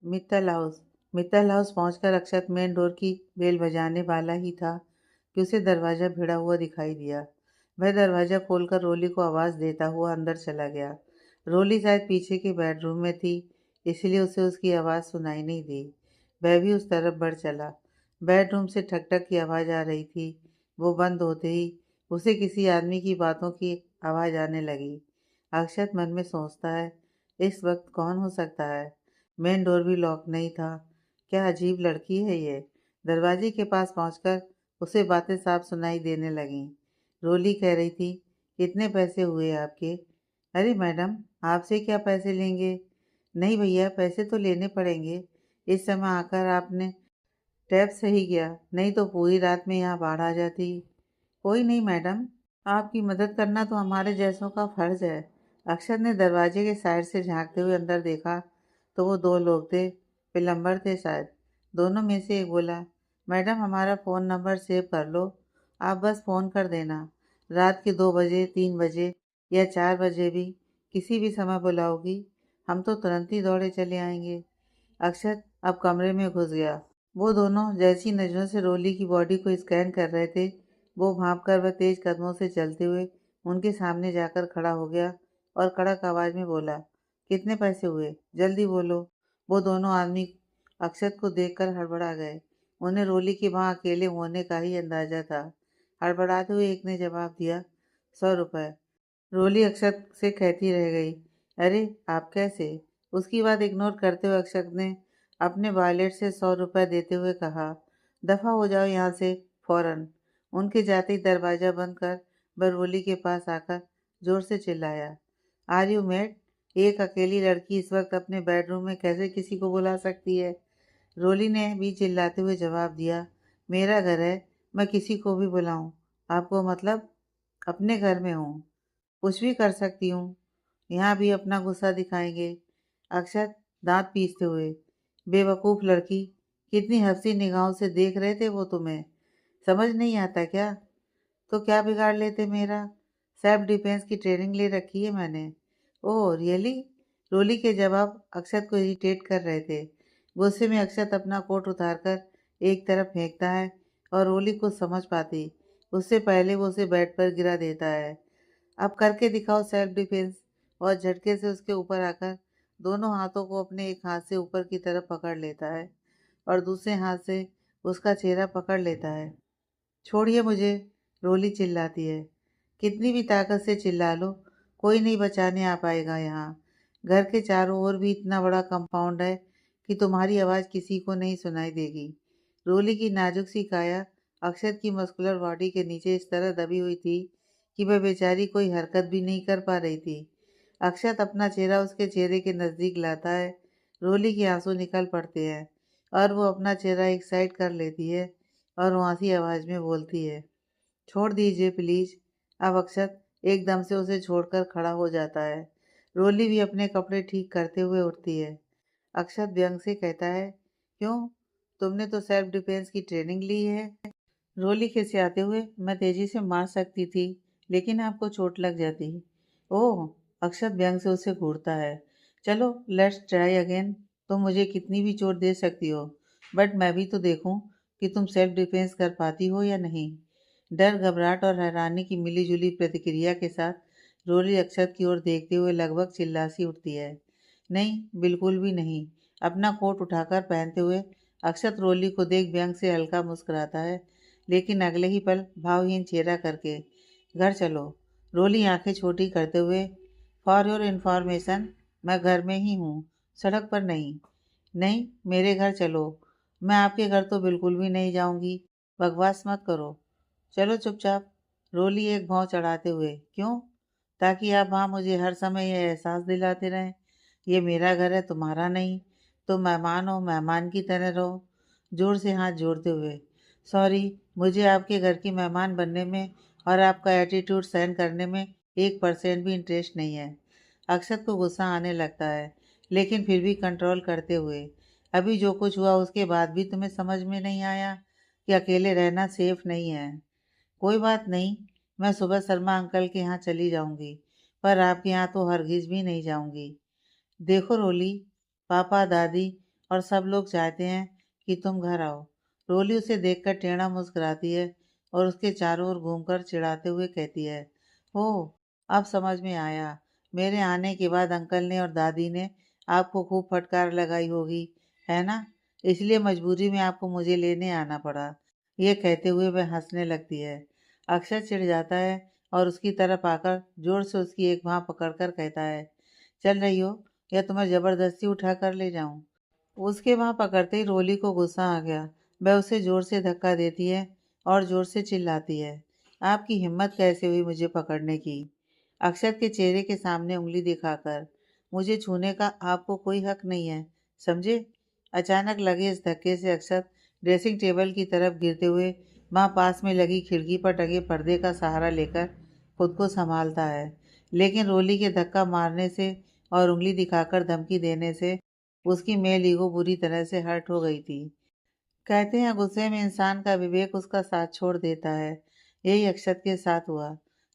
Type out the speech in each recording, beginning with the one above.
Mittal house. Mittal house पहुंचकर अक्षत main door की bell बजाने वाला ही था कि उसे दरवाजा भिड़ा हुआ दिखाई दिया। वह दरवाजा खोलकर रोली को आवाज देता हुआ अंदर चला गया। रोली शायद पीछे के बेडरूम में थी, इसलिए उसे उसकी आवाज सुनाई नहीं दी। वह भी उस तरफ बढ़ चला। बेडरूम से ठक ठक की आवाज आ रही थी। वो बंद होते ही उसे किसी आदमी की बातों की आवाज आने लगी। अक्षत मन में सोचता है, इस वक्त कौन हो सकता है। मेन डोर भी लॉक नहीं था। क्या अजीब लड़की है ये। दरवाजे के पास पहुंचकर उसे बातें साफ सुनाई देने लगीं। रोली कह रही थी, कितने पैसे हुए आपके? अरे मैडम, आपसे क्या पैसे लेंगे? नहीं भैया, पैसे तो लेने पड़ेंगे। इस समय आकर आपने टैप सही किया, नहीं तो पूरी रात में यहाँ बाढ़ आ जाती। कोई नहीं मैडम, आपकी मदद करना तो हमारे जैसों का फर्ज है। अक्षत ने दरवाजे के साइड से झांकते हुए अंदर देखा तो वो दो लोग थे, प्लम्बर थे शायद। दोनों में से एक बोला, मैडम हमारा फ़ोन नंबर सेव कर लो, आप बस फ़ोन कर देना। रात के 2 बजे, 3 बजे या 4 बजे भी किसी भी समय बुलाओगी, हम तो तुरंत ही दौड़े चले आएंगे। अक्षत अब कमरे में घुस गया। वो दोनों जैसी नजरों से रोली की बॉडी को स्कैन कर रहे थे, वो भांप कर वह तेज कदमों से चलते हुए उनके सामने जाकर खड़ा हो गया और कड़क आवाज में बोला, कितने पैसे हुए? जल्दी बोलो। वो दोनों आदमी अक्षत को देखकर हड़बड़ा गए। उन्हें रोली के वहां अकेले होने का ही अंदाजा था। हड़बड़ाते हुए एक ने जवाब दिया, 100 रुपये। रोली अक्षत से कहती रह गई, अरे आप कैसे? उसकी बात इग्नोर करते हुए अक्षत ने अपने वॉलेट से 100 रुपये देते हुए कहा, दफा हो जाओ यहाँ से फौरन। उनके जाते ही दरवाजा बंद कर वह रोली के पास आकर जोर से चिल्लाया, आर यू मेड? एक अकेली लड़की इस वक्त अपने बेडरूम में कैसे किसी को बुला सकती है? रोली ने भी चिल्लाते हुए जवाब दिया, मेरा घर है, मैं किसी को भी बुलाऊं? आपको मतलब? अपने घर में हूँ, कुछ भी कर सकती हूँ। यहाँ भी अपना गुस्सा दिखाएंगे? अक्षत दांत पीसते हुए, बेवकूफ लड़की, कितनी हंसी निगाहों से देख रहे थे वो तुम्हें, समझ नहीं आता क्या? तो क्या बिगाड़ लेते मेरा? सेल्फ डिफेंस की ट्रेनिंग ले रखी है मैंने। Oh really? रोली के जवाब अक्षत को इरिटेट कर रहे थे। गुस्से में अक्षत अपना कोट उतारकर एक तरफ फेंकता है और रोली को समझ पाती उससे पहले वो उसे बेड पर गिरा देता है। अब करके दिखाओ सेल्फ डिफेंस। और झटके से उसके ऊपर आकर दोनों हाथों को अपने एक हाथ से ऊपर की तरफ पकड़ लेता है और दूसरे हाथ से उसका चेहरा पकड़ लेता है। छोड़िए मुझे, रोली चिल्लाती है। कितनी भी ताकत से चिल्ला लो, कोई नहीं बचाने आ पाएगा यहाँ। घर के चारों ओर भी इतना बड़ा कंपाउंड है कि तुम्हारी आवाज़ किसी को नहीं सुनाई देगी। रोली की नाजुक सी काया अक्षत की मस्कुलर बॉडी के नीचे इस तरह दबी हुई थी कि वह बेचारी कोई हरकत भी नहीं कर पा रही थी। अक्षत अपना चेहरा उसके चेहरे के नज़दीक लाता है। रोली के आंसू निकल पड़ते हैं और वो अपना चेहरा एक साइड कर लेती है और वहाँसी आवाज़ में बोलती है, छोड़ दीजिए प्लीज। अब अक्षत एकदम से उसे छोड़कर खड़ा हो जाता है। रोली भी अपने कपड़े ठीक करते हुए उठती है। अक्षत व्यंग से कहता है, क्यों, तुमने तो सेल्फ डिफेंस की ट्रेनिंग ली है। रोली खिसियाते हुए, मैं तेजी से मार सकती थी लेकिन आपको चोट लग जाती। ओह, अक्षत व्यंग से उसे घूरता है। चलो लेट्स ट्राई अगेन। तुम मुझे कितनी भी चोट दे सकती हो, बट मैं भी तो देखूं कि तुम सेल्फ डिफेंस कर पाती हो या नहीं। डर, घबराहट और हैरानी की मिलीजुली प्रतिक्रिया के साथ रोली अक्षत की ओर देखते हुए लगभग चिल्ला सी उठती है, नहीं, बिल्कुल भी नहीं। अपना कोट उठाकर पहनते हुए अक्षत रोली को देख व्यंग से हल्का मुस्कुराता है, लेकिन अगले ही पल भावहीन चेहरा करके, घर चलो। रोली आंखें छोटी करते हुए, फॉर योर इन्फॉर्मेशन, मैं घर में ही हूँ, सड़क पर नहीं। नहीं, मेरे घर चलो। मैं आपके घर तो बिल्कुल भी नहीं जाऊंगी, बकवास मत करो। चलो चुपचाप। रोली एक भौं चढ़ाते हुए, क्यों? ताकि आप वहाँ मुझे हर समय यह एहसास दिलाते रहें, ये मेरा घर है, तुम्हारा नहीं। तो मेहमान हो, मेहमान की तरह रहो। जोर से हाथ जोड़ते हुए, सॉरी, मुझे आपके घर की मेहमान बनने में और आपका एटीट्यूड सहन करने में 1% भी इंटरेस्ट नहीं है। अक्षत को गुस्सा आने लगता है, लेकिन फिर भी कंट्रोल करते हुए, अभी जो कुछ हुआ उसके बाद भी तुम्हें समझ में नहीं आया कि अकेले रहना सेफ नहीं है। कोई बात नहीं, मैं सुबह शर्मा अंकल के यहाँ चली जाऊंगी, पर आपके यहाँ तो हरगिज भी नहीं जाऊंगी। देखो रोली, पापा दादी और सब लोग चाहते हैं कि तुम घर आओ। रोली उसे देखकर टेढ़ा मुस्कुराती है और उसके चारों ओर घूमकर चिढ़ाते हुए कहती है, ओह, अब समझ में आया। मेरे आने के बाद अंकल ने और दादी ने आपको खूब फटकार लगाई होगी, है ना? इसलिए मजबूरी में आपको मुझे लेने आना पड़ा। ये कहते हुए वह हंसने लगती है। अक्षय चिढ़ जाता है और उसकी तरफ आकर जोर से उसकी एक बांह पकड़कर कहता है, चल रही हो या तुम्हें जबरदस्ती उठा कर ले जाऊं? उसके वहां पकड़ते ही रोली को गुस्सा आ गया। वह उसे जोर से धक्का देती है और जोर से चिल्लाती है, आपकी हिम्मत कैसे हुई मुझे पकड़ने की? अक्षत के चेहरे के सामने उंगली दिखाकर, मुझे छूने का आपको कोई हक नहीं है, समझे? अचानक लगे इस धक्के से अक्षत ड्रेसिंग टेबल की तरफ गिरते हुए वहां पास में लगी खिड़की पर टंगे पर्दे का सहारा लेकर खुद को संभालता है। लेकिन रोली के धक्का मारने से और उंगली दिखाकर धमकी देने से उसकी मेल ईगो बुरी तरह से हर्ट हो गई थी। कहते हैं गुस्से में इंसान का विवेक उसका साथ छोड़ देता है। यही अक्षत के साथ हुआ।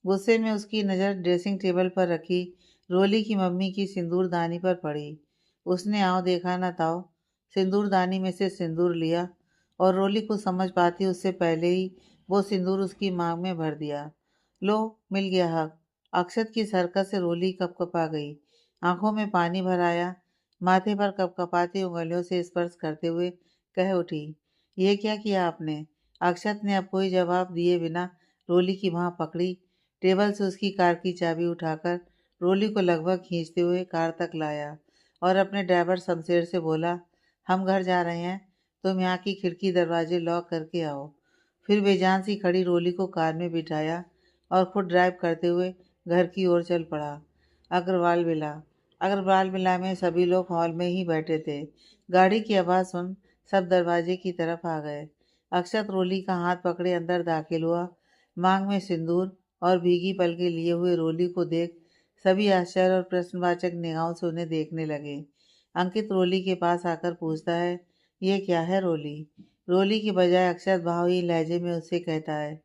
गुस्से में उसकी नज़र ड्रेसिंग टेबल पर रखी रोली की मम्मी की सिंदूरदानी पर पड़ी। उसने आओ देखा न ताओ सिंदूरदानी में से सिंदूर लिया और रोली को समझ पाती उससे पहले ही वो सिंदूर उसकी मांग में भर दिया। लो, मिल गया हक। अक्षत की हरकत से रोली कपकपा गई। आंखों में पानी भर आया। माथे पर कपकपाती उंगलियों से स्पर्श करते हुए कह उठी, ये क्या किया आपने? अक्षत ने अब कोई जवाब दिए बिना रोली की बांह पकड़ी, टेबल से उसकी कार की चाबी उठाकर रोली को लगभग खींचते हुए कार तक लाया और अपने ड्राइवर शमशेर से बोला, हम घर जा रहे हैं, तुम यहाँ की खिड़की दरवाजे लॉक करके आओ। फिर बेजान सी खड़ी रोली को कार में बिठाया और खुद ड्राइव करते हुए घर की ओर चल पड़ा। अग्रवाल विला अग्रवाल विला में सभी लोग हॉल में ही बैठे थे। गाड़ी की आवाज़ सुन सब दरवाजे की तरफ आ गए। अक्षत रोली का हाथ पकड़े अंदर दाखिल हुआ। मांग में सिंदूर और भीगी पलकें लिए हुए रोली को देख सभी आश्चर्य और प्रश्नवाचक निगाहों से उन्हें देखने लगे। अंकित रोली के पास आकर पूछता है, ये क्या है रोली? रोली की बजाय अक्षत भावहीन लहजे में उससे कहता है,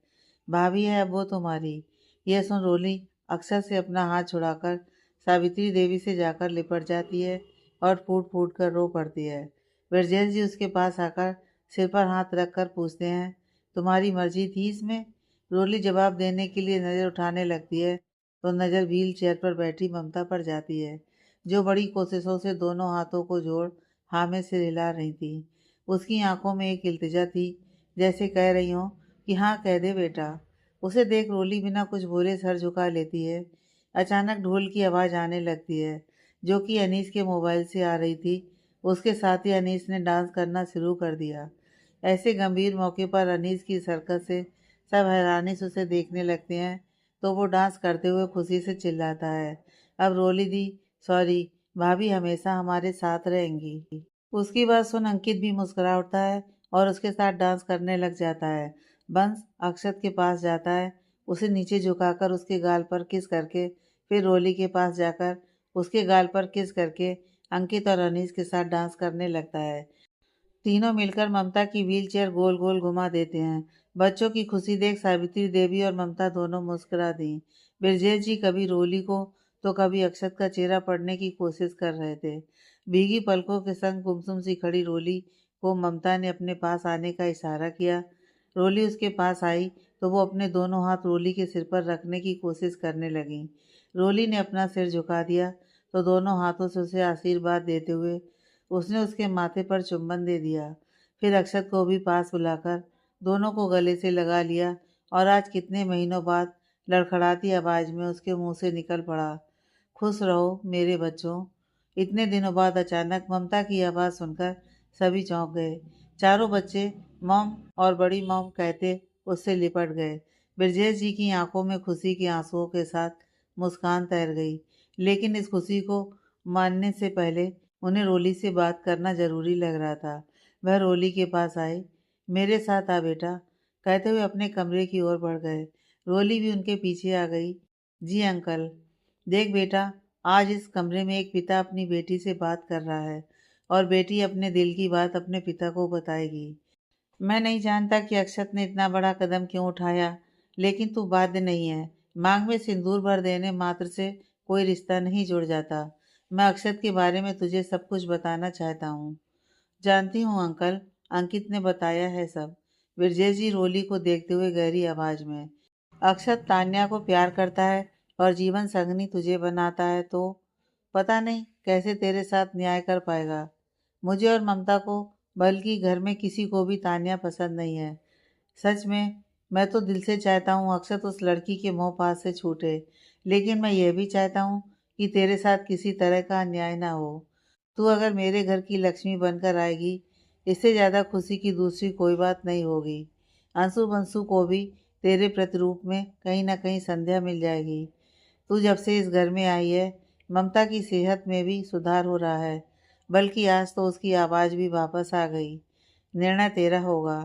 भाभी है अब वो तुम्हारी। यह सुन रोली अक्षत से अपना हाथ छुड़ाकर सावित्री देवी से जाकर लिपट जाती है और फूट फूट कर रो पड़ती है। ब्रजेश जी उसके पास आकर सिर पर हाथ रखकर पूछते हैं, तुम्हारी मर्जी थी इसमें? रोली जवाब देने के लिए नज़र उठाने लगती है तो नज़र व्हील चेयर पर बैठी ममता पर जाती है, जो बड़ी कोशिशों से दोनों हाथों को जोड़ हाँ में से हिला रही थी। उसकी आंखों में एक इल्तिजा थी, जैसे कह रही हो कि हाँ कह दे बेटा। उसे देख रोली बिना कुछ बोले सर झुका लेती है। अचानक ढोल की आवाज़ आने लगती है, जो कि अनीस के मोबाइल से आ रही थी। उसके साथ ही अनीस ने डांस करना शुरू कर दिया। ऐसे गंभीर मौके पर अनीस की इस हरकत से सब हैरानी से उसे देखने लगते हैं, तो वो डांस करते हुए खुशी से चिल्लाता है, अब रोली दी, सॉरी, भाभी हमेशा हमारे साथ रहेंगी। उसकी बात सुन अंकित भी मुस्कुरा उठता है और उसके साथ डांस करने लग जाता है। बंस अक्षत के पास जाता है, उसे नीचे झुकाकर उसके गाल पर किस करके फिर रोली के पास जाकर उसके गाल पर किस करके अंकित और अनीस के साथ डांस करने लगता है। तीनों मिलकर ममता की व्हीलचेयर गोल गोल घुमा देते हैं। बच्चों की खुशी देख सावित्री देवी और ममता दोनों मुस्कुरा दी। ब्रजेश जी कभी रोली को तो कभी अक्षत का चेहरा पढ़ने की कोशिश कर रहे थे। भीगी पलकों के संग गुमसुम सी खड़ी रोली को ममता ने अपने पास आने का इशारा किया। रोली उसके पास आई तो वो अपने दोनों हाथ रोली के सिर पर रखने की कोशिश करने लगी। रोली ने अपना सिर झुका दिया तो दोनों हाथों से उसे आशीर्वाद देते हुए उसने उसके माथे पर चुंबन दे दिया। फिर अक्षत को भी पास बुलाकर दोनों को गले से लगा लिया और आज कितने महीनों बाद लड़खड़ाती आवाज़ में उसके मुंह से निकल पड़ा, खुश रहो मेरे बच्चों। इतने दिनों बाद अचानक ममता की आवाज़ सुनकर सभी चौंक गए। चारों बच्चे मॉम और बड़ी मॉम कहते उससे लिपट गए। ब्रजेश जी की आंखों में खुशी के आंसुओं के साथ मुस्कान तैर गई, लेकिन इस खुशी को मानने से पहले उन्हें रोली से बात करना जरूरी लग रहा था। वह रोली के पास आए, मेरे साथ आ बेटा, कहते हुए अपने कमरे की ओर बढ़ गए। रोली भी उनके पीछे आ गई। जी अंकल। देख बेटा, आज इस कमरे में एक पिता अपनी बेटी से बात कर रहा है और बेटी अपने दिल की बात अपने पिता को बताएगी। मैं नहीं जानता कि अक्षत ने इतना बड़ा कदम क्यों उठाया, लेकिन तू बाध्य नहीं है। मांग में सिंदूर भर देने मात्र से कोई रिश्ता नहीं जुड़ जाता। मैं अक्षत के बारे में तुझे सब कुछ बताना चाहता हूँ। जानती हूँ अंकल, अंकित ने बताया है सब। विरजेश जी रोली को देखते हुए गहरी आवाज में। अक्षत तान्या को प्यार करता है और जीवन संगनी तुझे बनाता है तो पता नहीं कैसे तेरे साथ न्याय कर पाएगा। मुझे और ममता को, बल्कि घर में किसी को भी तान्या पसंद नहीं है। सच में मैं तो दिल से चाहता हूँ अक्षत उस लड़की के मोह पास से छूटे, लेकिन मैं यह भी चाहता हूँ कि तेरे साथ किसी तरह का अन्याय ना हो। तू अगर मेरे घर की लक्ष्मी बनकर आएगी, इससे ज़्यादा खुशी की दूसरी कोई बात नहीं होगी। अंशु बंसु को भी तेरे प्रतिरूप में कहीं ना कहीं संध्या मिल जाएगी। तू जब से इस घर में आई है, ममता की सेहत में भी सुधार हो रहा है, बल्कि आज तो उसकी आवाज़ भी वापस आ गई। निर्णय तेरा होगा।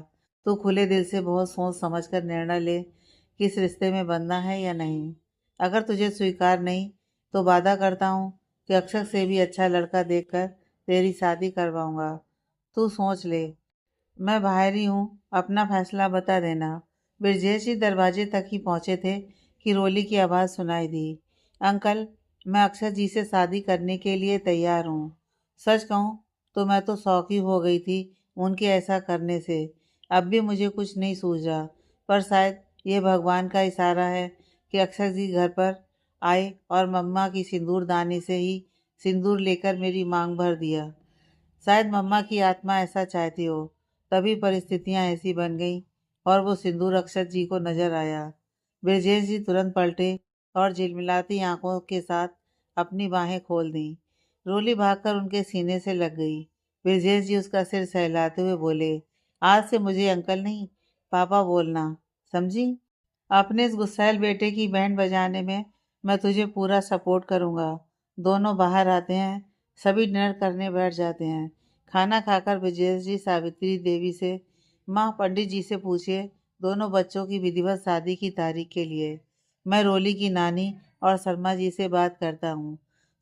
तू खुले दिल से बहुत सोच समझ कर निर्णय ले, किस रिश्ते में बनना है या नहीं। अगर तुझे स्वीकार नहीं तो वादा करता हूँ कि अक्षर से भी अच्छा लड़का देखकर तेरी शादी करवाऊंगा। तू सोच ले। मैं बाहर ही हूँ, अपना फैसला बता देना। ब्रजेश जी दरवाजे तक ही पहुँचे थे कि रोली की आवाज़ सुनाई दी। अंकल, मैं अक्षर जी से शादी करने के लिए तैयार हूँ। सच कहूँ तो मैं तो शौकी हो गई थी उनके ऐसा करने से। अब भी मुझे कुछ नहीं सूझा, पर शायद ये भगवान का इशारा है कि अक्षर जी घर पर आए और मम्मा की सिंदूर दानी से ही सिंदूर लेकर मेरी मांग भर दिया। शायद मम्मा की आत्मा ऐसा चाहती हो, तभी परिस्थितियां ऐसी बन गईं और वो सिंदूर अक्षत जी को नजर आया। ब्रजेश जी तुरंत पलटे और झिलमिलाती आंखों के साथ अपनी बाहें खोल दी। रोली भागकर उनके सीने से लग गई। ब्रजेश जी उसका सिर सहलाते हुए बोले, आज से मुझे अंकल नहीं, पापा बोलना, समझी? अपने इस गुस्सैल बेटे की बैंड बजाने में मैं तुझे पूरा सपोर्ट करूंगा। दोनों बाहर आते हैं, सभी डिनर करने बैठ जाते हैं। खाना खाकर विजय जी सावित्री देवी से, माँ पंडित जी से पूछिए दोनों बच्चों की विधिवत शादी की तारीख के लिए। मैं रोली की नानी और शर्मा जी से बात करता हूँ।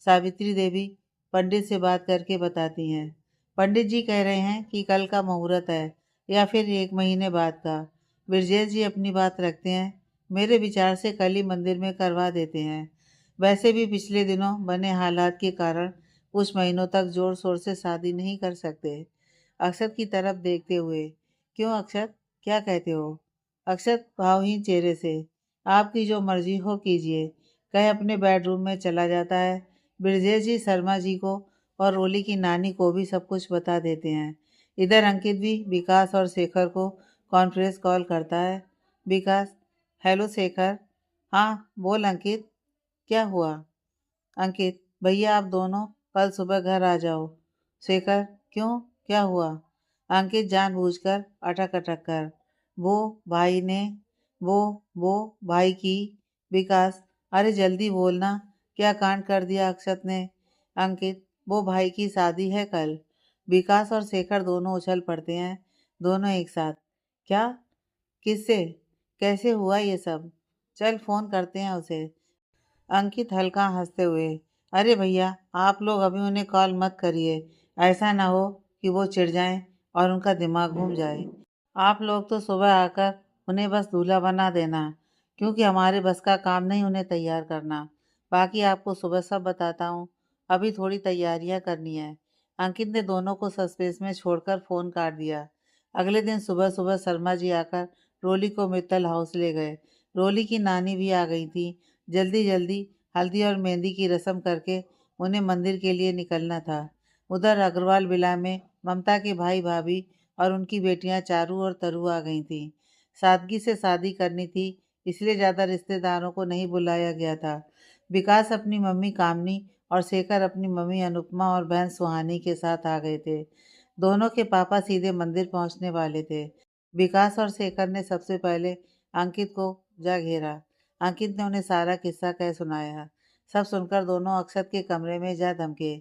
सावित्री देवी पंडित से बात करके बताती हैं। पंडित जी कह रहे हैं कि कल का मुहूर्त है या फिर 1 महीने बाद का। ब्रजेश जी अपनी बात रखते हैं। मेरे विचार से कल ही मंदिर में करवा देते हैं। वैसे भी पिछले दिनों बने हालात के कारण कुछ महीनों तक जोर शोर से शादी नहीं कर सकते। अक्षत की तरफ देखते हुए, क्यों अक्षत, क्या कहते हो? अक्षत भावहीन चेहरे से, आपकी जो मर्जी हो कीजिए, कह अपने बेडरूम में चला जाता है। ब्रजेश जी शर्मा जी को और रोली की नानी को भी सब कुछ बता देते हैं। इधर अंकित भी विकास और शेखर को कॉन्फ्रेंस कॉल करता है। विकास, हेलो शेखर। हाँ बोल अंकित, क्या हुआ? अंकित, भैया आप दोनों कल सुबह घर आ जाओ। शेखर, क्यों, क्या हुआ? अंकित जानबूझकर अटक अटक कर, वो भाई ने, वो वो भाई की। विकास, अरे जल्दी बोलना, क्या कांड कर दिया अक्षत ने? अंकित, वो भाई की शादी है कल। विकास और शेखर दोनों उछल पड़ते हैं, दोनों एक साथ। क्या? किससे? कैसे हुआ ये सब? चल फोन करते हैं उसे। अंकित हल्का हंसते हुए, अरे भैया आप लोग अभी उन्हें कॉल मत करिए। ऐसा ना हो कि वो चिढ़ जाएं और उनका दिमाग घूम जाए। आप लोग तो सुबह आकर उन्हें बस दूल्हा बना देना, क्योंकि हमारे बस का काम नहीं उन्हें तैयार करना। बाकी आपको सुबह सब बताता हूँ। अभी थोड़ी तैयारियां करनी है। अंकित ने दोनों को सस्पेंस में छोड़कर फोन काट दिया। अगले दिन सुबह सुबह शर्मा जी आकर रोली को मित्तल हाउस ले गए। रोली की नानी भी आ गई थी। जल्दी जल्दी हल्दी और मेहंदी की रस्म करके उन्हें मंदिर के लिए निकलना था। उधर अग्रवाल विला में ममता के भाई भाभी और उनकी बेटियां चारू और तरु आ गई थीं। सादगी से शादी करनी थी, इसलिए ज़्यादा रिश्तेदारों को नहीं बुलाया गया था। विकास अपनी मम्मी कामनी और शेखर अपनी मम्मी अनुपमा और बहन सुहानी के साथ आ गए थे। दोनों के पापा सीधे मंदिर पहुंचने वाले थे। विकास और शेखर ने सबसे पहले अंकित को जा घेरा। अंकित ने उन्हें सारा किस्सा कह सुनाया। सब सुनकर दोनों अक्षत के कमरे में जा धमके।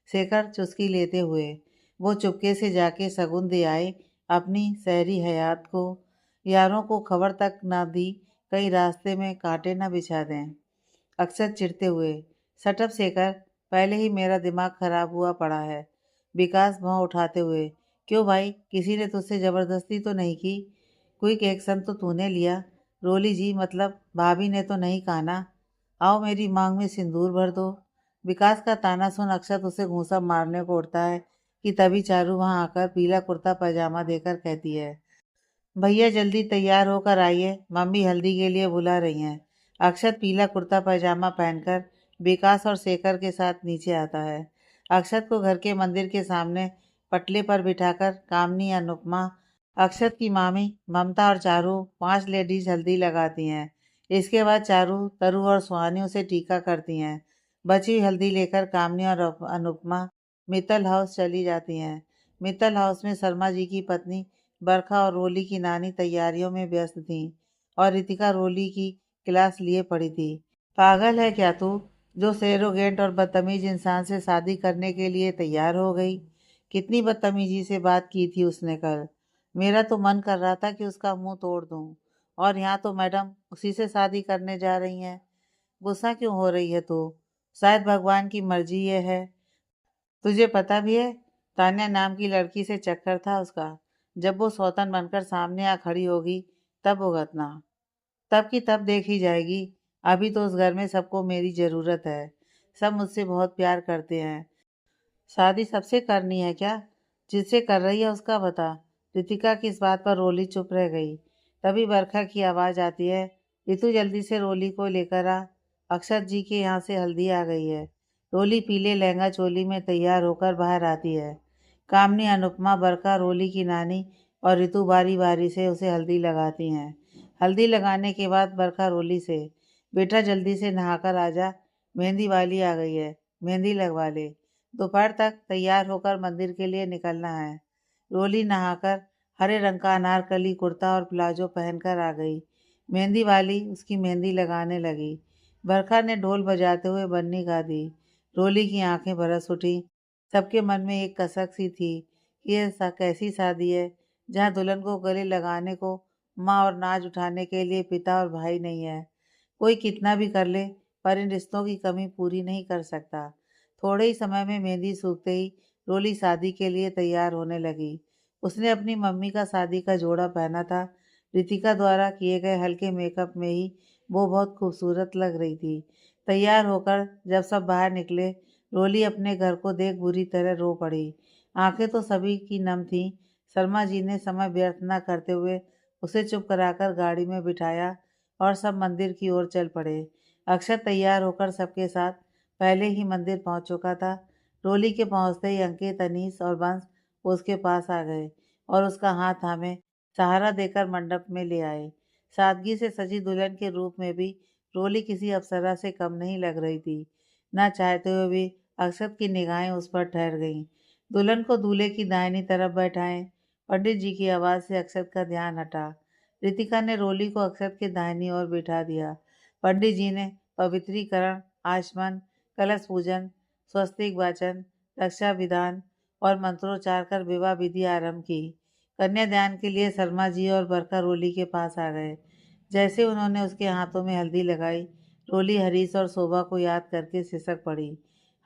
शेखर चुस्की लेते हुए, वो चुपके से जाके शगुन दे आए अपनी शहरी हयात को। यारों को खबर तक ना दी, कहीं रास्ते में कांटे ना बिछा दें। अक्षत चिढ़ते हुए, सटअप शेखर, पहले ही मेरा दिमाग खराब हुआ पड़ा है। विकास भौं उठाते हुए, क्यों भाई, किसी ने तुझसे जबरदस्ती तो नहीं की? क्विक एक्शन तो तूने लिया। रोली जी मतलब भाभी ने तो नहीं कहा ना? आओ मेरी मांग में सिंदूर भर दो। विकास का ताना सुन अक्षत उसे घूंसा मारने को उठता है कि तभी चारू वहां आकर पीला कुर्ता पैजामा देकर कहती है, भैया जल्दी तैयार होकर आइए, मम्मी हल्दी के लिए बुला रही हैं। अक्षत पीला कुर्ता पैजामा पहनकर विकास और शेखर के साथ नीचे आता है। अक्षत को घर के मंदिर के सामने पटले पर बिठाकर कामनी, अनुपमा, अक्षत की मामी ममता और चारू 5 लेडीज हल्दी लगाती हैं। इसके बाद चारू, तरु और सुहानी उसे टीका करती हैं। बची हुई हल्दी लेकर कामनी और अनुपमा मित्तल हाउस चली जाती हैं। मित्तल हाउस में शर्मा जी की पत्नी बरखा और रोली की नानी तैयारियों में व्यस्त थी और रितिका रोली की क्लास लिए पड़ी थी। पागल है क्या तू, जो सेरोगेंट और बदतमीज इंसान से शादी करने के लिए तैयार हो गई? कितनी बदतमीजी से बात की थी उसने कल। मेरा तो मन कर रहा था कि उसका मुंह तोड़ दूं। और यहाँ तो मैडम उसी से शादी करने जा रही हैं। गुस्सा क्यों हो रही है तू? शायद भगवान की मर्जी ये है। तुझे पता भी है, तान्या नाम की लड़की से चक्कर था उसका। जब वो सौतन बनकर सामने आ खड़ी होगी तब भुगतना। तब की तब देखी जाएगी। अभी तो उस घर में सबको मेरी जरूरत है। सब मुझसे बहुत प्यार करते हैं। शादी सबसे करनी है क्या? जिससे कर रही है उसका बता। रितिका की इस बात पर रोली चुप रह गई। तभी बरखा की आवाज आती है, रितु जल्दी से रोली को लेकर आ, अक्षत जी के यहाँ से हल्दी आ गई है। रोली पीले लहंगा चोली में तैयार होकर बाहर आती है। कामनी, अनुपमा, बरखा, रोली की नानी और रितु बारी बारी से उसे हल्दी लगाती हैं। हल्दी लगाने के बाद बरखा रोली से, बेटा जल्दी से नहाकर आ जा, मेहंदी वाली आ गई है, मेहंदी लगवा ले। दोपहर तक तैयार होकर मंदिर के लिए निकलना है। रोली नहाकर हरे रंग का अनारकली कुर्ता और प्लाजो पहनकर आ गई। मेहंदी वाली उसकी मेहंदी लगाने लगी। बरखा ने ढोल बजाते हुए बन्नी गा दी। रोली की आंखें बरस उठी। सबके मन में एक कसक सी थी कि यह कैसी शादी है जहाँ दुल्हन को गले लगाने को माँ और नाज उठाने के लिए पिता और भाई नहीं है। कोई कितना भी कर ले पर इन रिश्तों की कमी पूरी नहीं कर सकता। थोड़े ही समय में मेहंदी सूखते ही रोली शादी के लिए तैयार होने लगी। उसने अपनी मम्मी का शादी का जोड़ा पहना था। रितिका द्वारा किए गए हल्के मेकअप में ही वो बहुत खूबसूरत लग रही थी। तैयार होकर जब सब बाहर निकले, रोली अपने घर को देख बुरी तरह रो पड़ी। आंखें तो सभी की नम थीं। शर्मा जी ने समय व्यर्थ न करते हुए उसे चुप कराकर गाड़ी में बिठाया और सब मंदिर की ओर चल पड़े। अक्षत तैयार होकर सबके साथ पहले ही मंदिर पहुंच चुका था। रोली के पहुंचते ही अंकित, अनीस और बंस उसके पास आ गए और उसका हाथ थामे सहारा देकर मंडप में ले आए। सादगी से सजी दुल्हन के रूप में भी रोली किसी अप्सरा से कम नहीं लग रही थी। न चाहते हुए भी अक्षत की निगाहें उस पर ठहर गईं। दुल्हन को दूल्हे की दाहिनी तरफ बैठाएं। पंडित जी की आवाज़ से अक्षत का ध्यान हटा। रितिका ने रोली को अक्षत के दाहिनी ओर बिठा दिया। पंडित जी ने पवित्रीकरण, आचमन, कलश पूजन, स्वस्तिक वाचन, रक्षा विधान और मंत्रोच्चार कर विवाह विधि आरंभ की। कन्यादान के लिए शर्मा जी और बरखा रोली के पास आ गए। जैसे उन्होंने उसके हाथों में हल्दी लगाई, रोली हरीश और शोभा को याद करके सिसक पड़ी।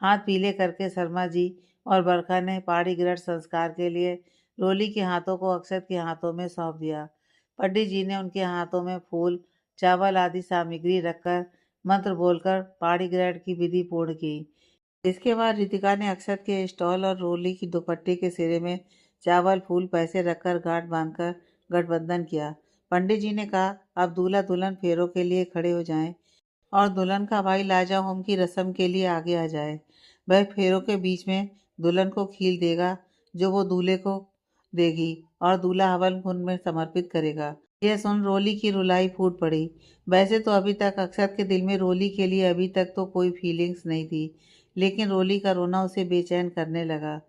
हाथ पीले करके शर्मा जी और बरखा ने पाड़ी ग्रहण संस्कार के लिए रोली के हाथों को अक्षत के हाथों में सौंप दिया। पंडित जी ने उनके हाथों में फूल, चावल आदि सामग्री रखकर मंत्र बोलकर पाड़ी ग्रहण की विधि पूर्ण की। इसके बाद रितिका ने अक्षत के स्टॉल और रोली की दुपट्टे के सिरे में चावल, फूल, पैसे रखकर गांठ बांधकर गठबंधन किया। पंडित जी ने कहा, अब दूल्हा दुल्हन फेरों के लिए खड़े हो जाएं और दुल्हन का भाई लाजा होम की रस्म के लिए आगे आ जाए। वह फेरों के बीच में दुल्हन को खील देगा जो वो दूल्हे को देगी और दूल्हा हवन कुंड में समर्पित करेगा। यह सुन रोली की रुलाई फूट पड़ी। वैसे तो अभी तक अक्षत के दिल में रोली के लिए अभी तक तो कोई फीलिंग्स नहीं थी, लेकिन रोली का रोना उसे बेचैन करने लगा।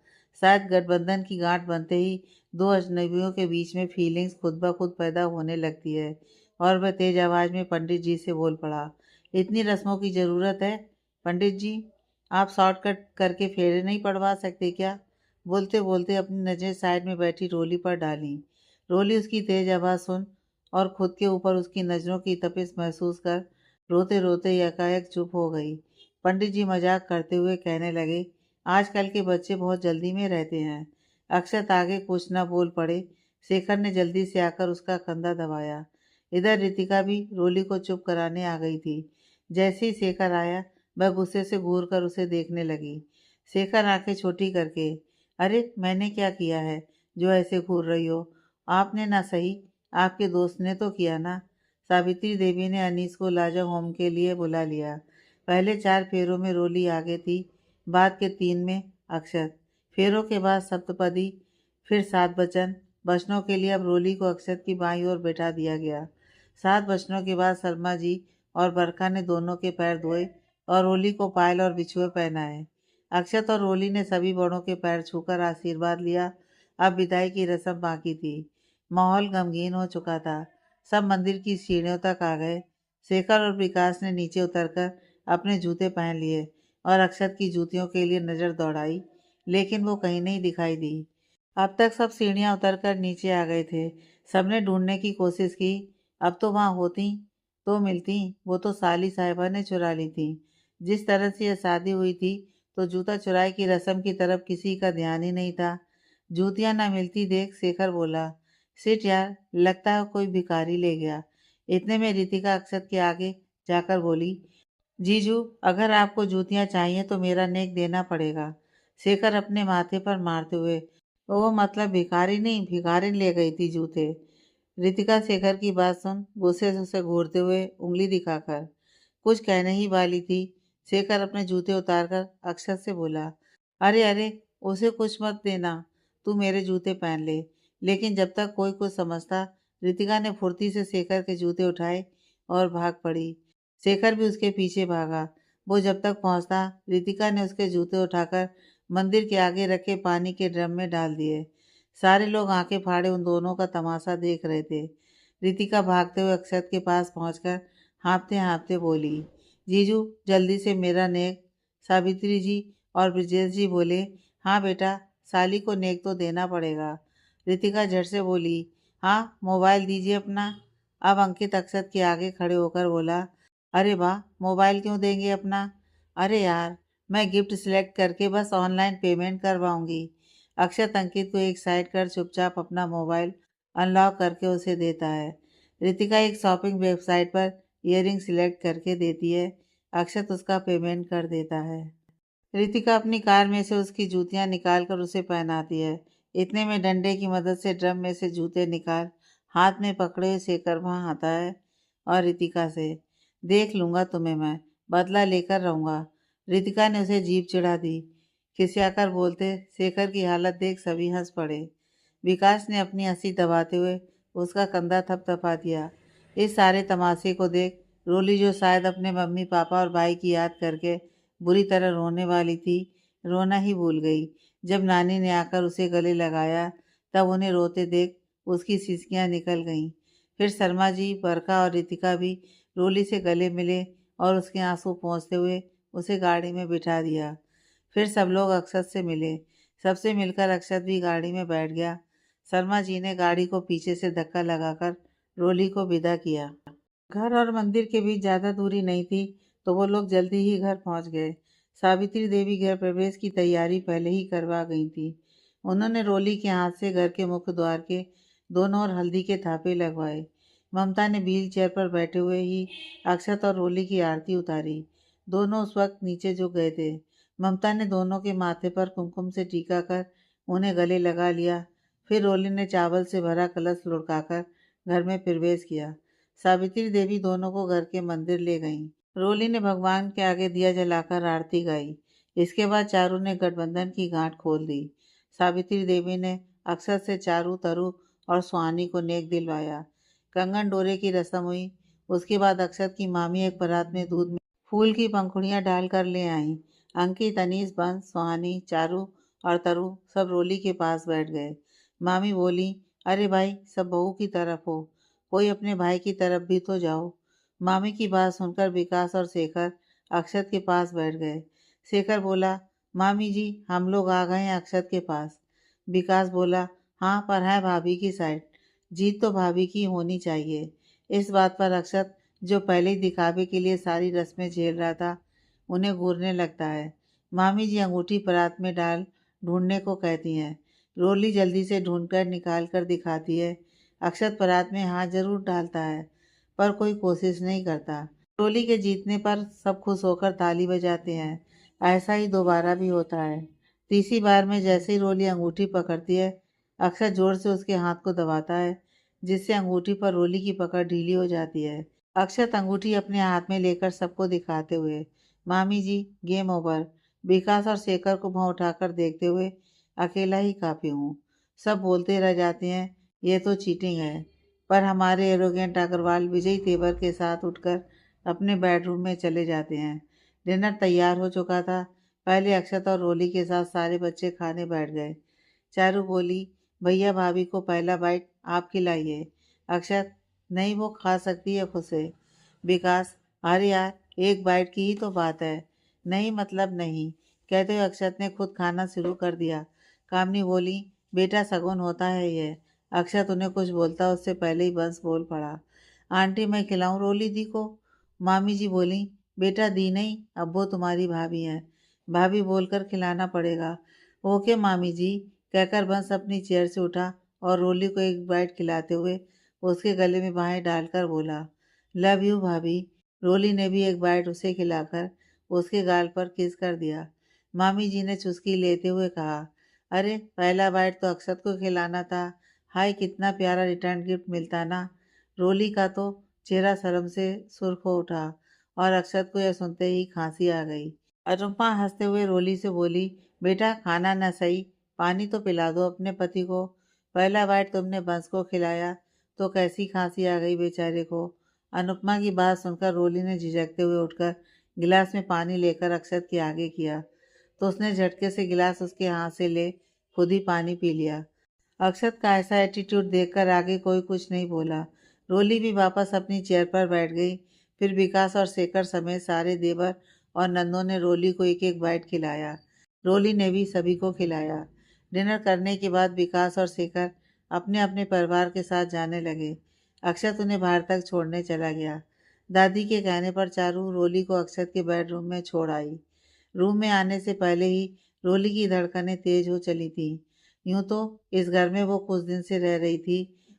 शायद गठबंधन की गांठ बनते ही दो अजनबियों के बीच में फीलिंग्स खुद ब खुद पैदा होने लगती है। और वह तेज आवाज में पंडित जी से बोल पड़ा, इतनी रस्मों की जरूरत है? पंडित जी, आप शॉर्टकट करके फेरे नहीं पड़वा सकते क्या? बोलते बोलते अपनी नजरें साइड में बैठी रोली पर डाली। रोली उसकी तेज आवाज सुन और खुद के ऊपर उसकी नजरों की तपिश महसूस कर रोते रोते एकाएक चुप हो गई। पंडित जी मजाक करते हुए कहने लगे, आजकल के बच्चे बहुत जल्दी में रहते हैं। अक्षत आगे कुछ न बोल पड़े। शेखर ने जल्दी से आकर उसका कंधा दबाया। इधर रितिका भी रोली को चुप कराने आ गई थी। जैसे ही शेखर आया, वह गुस्से से घूर कर उसे देखने लगी। शेखर आंखें छोटी करके, अरे मैंने क्या किया है जो ऐसे घूर रही हो? आपने ना सही, आपके दोस्त ने तो किया ना। सावित्री देवी ने अनीस को लाजा होम के लिए बुला लिया। पहले 4 फेरों में रोली आगे थी, बाद के 3 में अक्षत। फेरों के बाद सप्तपदी, फिर 7 बचन। बचनों के लिए अब रोली को अक्षत की बाईं ओर बैठा दिया गया। 7 बचनों के बाद शर्मा जी और बरखा ने दोनों के पैर धोए और रोली को पायल और बिछुए पहनाए। अक्षत और रोली ने सभी बड़ों के पैर छूकर आशीर्वाद लिया। अब विदाई की रस्म बाकी थी। माहौल गमगीन हो चुका था। सब मंदिर की सीढ़ियों तक आ गए। शेखर और विकास ने नीचे उतरकर अपने जूते पहन लिए और अक्षत की जूतियों के लिए नजर दौड़ाई, लेकिन वो कहीं नहीं दिखाई दी। अब तक सब सीढ़ियां उतरकर नीचे आ गए थे। सबने ढूंढने की कोशिश की। अब तो वहां होती तो मिलती, वो तो साली साहिबा ने चुरा ली थी। जिस तरह से यह शादी हुई थी तो जूता चुराई की रस्म की तरफ किसी का ध्यान ही नहीं था। जूतियां ना मिलती देख शेखर बोला, सिट यार, लगता है कोई भिखारी ले गया। इतने में रितिका अक्षत के आगे जाकर बोली, जीजू अगर आपको जूतियां चाहिए तो मेरा नेक देना पड़ेगा। शेखर अपने माथे पर मारते हुए, वो मतलब भिखारी नहीं, भिखारिन ले गई थी जूते। रितिका शेखर की बात सुन गुस्से से उसे घूरते हुए उंगली दिखाकर कुछ कहने ही वाली थी। शेखर अपने जूते उतारकर अक्षत से बोला, अरे अरे, उसे कुछ मत देना, तू मेरे जूते पहन ले। लेकिन जब तक कोई कुछ समझता, रितिका ने फुर्ती से शेखर के जूते उठाए और भाग पड़ी। शेखर भी उसके पीछे भागा। वो जब तक पहुंचता, रितिका ने उसके जूते उठाकर मंदिर के आगे रखे पानी के ड्रम में डाल दिए। सारे लोग आंखें फाड़े उन दोनों का तमाशा देख रहे थे। रितिका भागते हुए अक्षत के पास पहुंचकर हाँफते हाँफते बोली, जीजू जल्दी से मेरा नेक। सावित्री जी और ब्रजेश जी बोले, हाँ बेटा, साली को नेक तो देना पड़ेगा। रितिका झट से बोली, हाँ मोबाइल दीजिए अपना। अब अंकित अक्षत के आगे खड़े होकर बोला, अरे वाह, मोबाइल क्यों देंगे अपना? अरे यार, मैं गिफ्ट सिलेक्ट करके बस ऑनलाइन पेमेंट करवाऊंगी। अक्षत अंकित को एक साइड कर चुपचाप अपना मोबाइल अनलॉक करके उसे देता है। रितिका एक शॉपिंग वेबसाइट पर ईयरिंग सिलेक्ट करके देती है। अक्षत उसका पेमेंट कर देता है। रितिका अपनी कार में से उसकी जूतियां निकाल कर उसे पहनाती है। इतने में डंडे की मदद से ड्रम में से जूते निकाल हाथ में पकड़े हुए शेखर वहां आता है और रितिका से, देख लूंगा तुम्हें मैं, बदला लेकर रहूंगा। रितिका ने उसे जीभ चिढ़ा दी। खिसियाकर बोलते शेखर की हालत देख सभी हंस पड़े। विकास ने अपनी हंसी दबाते हुए उसका कंधा थपथपा दिया। इस सारे तमाशे को देख रोली, जो शायद अपने मम्मी पापा और भाई की याद करके बुरी तरह रोने वाली थी, रोना ही भूल गई। जब नानी ने आकर उसे गले लगाया तब उन्हें रोते देख उसकी सिसकियां निकल गईं। फिर शर्मा जी, बरखा और रितिका भी रोली से गले मिले और उसके आंसू पोंछते हुए उसे गाड़ी में बिठा दिया। फिर सब लोग अक्षत से मिले। सबसे मिलकर अक्षत भी गाड़ी में बैठ गया। शर्मा जी ने गाड़ी को पीछे से धक्का लगाकर रोली को विदा किया। घर और मंदिर के बीच ज्यादा दूरी नहीं थी तो वो लोग जल्दी ही घर पहुंच गए। सावित्री देवी गृह प्रवेश की तैयारी पहले ही करवा गई थी। उन्होंने रोली के हाथ से घर के मुख्य द्वार के दोनों ओर हल्दी के थापे लगवाए। ममता ने व्हील चेयर पर बैठे हुए ही अक्षत और रोली की आरती उतारी। दोनों उस वक्त नीचे झुक गए थे। ममता ने दोनों के माथे पर कुमकुम से टीका कर उन्हें गले लगा लिया। फिर रोली ने चावल से भरा कलश लुढ़काकर घर में प्रवेश किया। सावित्री देवी दोनों को घर के मंदिर ले गईं। रोली ने भगवान के आगे दिया जलाकर आरती गाई। इसके बाद चारू ने गठबंधन की गांठ खोल दी। सावित्री देवी ने अक्षत से चारू, तरु और सुहानी को नेक दिलवाया। कंगन डोरे की रस्म हुई। उसके बाद अक्षत की मामी एक परात में दूध में फूल की पंखुड़ियां डालकर ले आईं। अंकित, अनीस, बंस, सुहानी, चारू और तरु सब रोली के पास बैठ गए। मामी बोली, अरे भाई, सब बहू की तरफ हो, कोई अपने भाई की तरफ भी तो जाओ। मामी की बात सुनकर विकास और शेखर अक्षत के पास बैठ गए। शेखर बोला, मामी जी, हम लोग आ गए हैं अक्षत के पास। विकास बोला, हाँ पर है भाभी की साइड, जीत तो भाभी की होनी चाहिए। इस बात पर अक्षत, जो पहले ही दिखावे के लिए सारी रस्में झेल रहा था, उन्हें घूरने लगता है। मामी जी अंगूठी परात में डाल ढूंढने को कहती हैं। रोली जल्दी से ढूंढकर निकाल कर दिखाती है। अक्षत परात में हाथ जरूर डालता है पर कोई कोशिश नहीं करता। रोली के जीतने पर सब खुश होकर ताली बजाते हैं। ऐसा ही दोबारा भी होता है। तीसरी बार में जैसे ही रोली अंगूठी पकड़ती है, अक्षत जोर से उसके हाथ को दबाता है, जिससे अंगूठी पर रोली की पकड़ ढीली हो जाती है। अक्षत अंगूठी अपने हाथ में लेकर सबको दिखाते हुए, मामी जी, गेम ओवर। विकास और शेखर को भौं उठाकर देखते हुए, अकेला ही काफी हूँ। सब बोलते रह जाते हैं, ये तो चीटिंग है। पर हमारे एरोगेंट अग्रवाल विजयी तेवर के साथ उठकर अपने बेडरूम में चले जाते हैं। डिनर तैयार हो चुका था। पहले अक्षत और रोली के साथ सारे बच्चे खाने बैठ गए। चारू बोली, भैया भाभी को पहला बाइट आप खिलाइए। अक्षत, नहीं वो खा सकती है खुद से। विकास, अरे यार, एक बाइट की ही तो बात है। नहीं मतलब नहीं, कहते हुए अक्षत ने खुद खाना शुरू कर दिया। कामनी बोली, बेटा सगुन होता है ये। अक्षत उन्हें कुछ बोलता उससे पहले ही बंस बोल पड़ा, आंटी मैं खिलाऊं रोली दी को। मामी जी बोली, बेटा दी नहीं, अब वो तुम्हारी भाभी हैं, भाभी बोलकर खिलाना पड़ेगा। ओके मामी जी, कहकर बंस अपनी चेयर से उठा और रोली को एक बाइट खिलाते हुए उसके गले में बाहें डालकर बोला, लव यू भाभी। रोली ने भी एक बाइट उसे खिलाकर उसके गाल पर किस कर दिया। मामी जी ने चुस्की लेते हुए कहा, अरे पहला बाइट तो अक्षत को खिलाना था। हाय कितना प्यारा रिटर्न गिफ्ट मिलता ना। रोली का तो चेहरा शर्म से सुर्ख हो उठा और अक्षत को यह सुनते ही खांसी आ गई। अनुपमा हंसते हुए रोली से बोली, बेटा खाना न सही, पानी तो पिला दो अपने पति को। पहला बाइट तुमने बंस को खिलाया तो कैसी खांसी आ गई बेचारे को। अनुपमा की बात सुनकर रोली ने झिझकते हुए उठकर गिलास में पानी लेकर अक्षत के आगे किया तो उसने झटके से गिलास उसके हाथ से ले खुद ही पानी पी लिया। अक्षत का ऐसा एटीट्यूड देखकर आगे कोई कुछ नहीं बोला। रोली भी वापस अपनी चेयर पर बैठ गई। फिर विकास और शेखर समेत सारे देवर और नंदों ने रोली को एक एक बाइट खिलाया। रोली ने भी सभी को खिलाया। डिनर करने के बाद विकास और शेखर अपने अपने परिवार के साथ जाने लगे। अक्षत उन्हें बाहर तक छोड़ने चला गया। दादी के कहने पर चारू रोली को अक्षत के बेडरूम में छोड़ आई। रूम में आने से पहले ही रोली की धड़कनें तेज हो चली थी। यूं तो इस घर में वो कुछ दिन से रह रही थी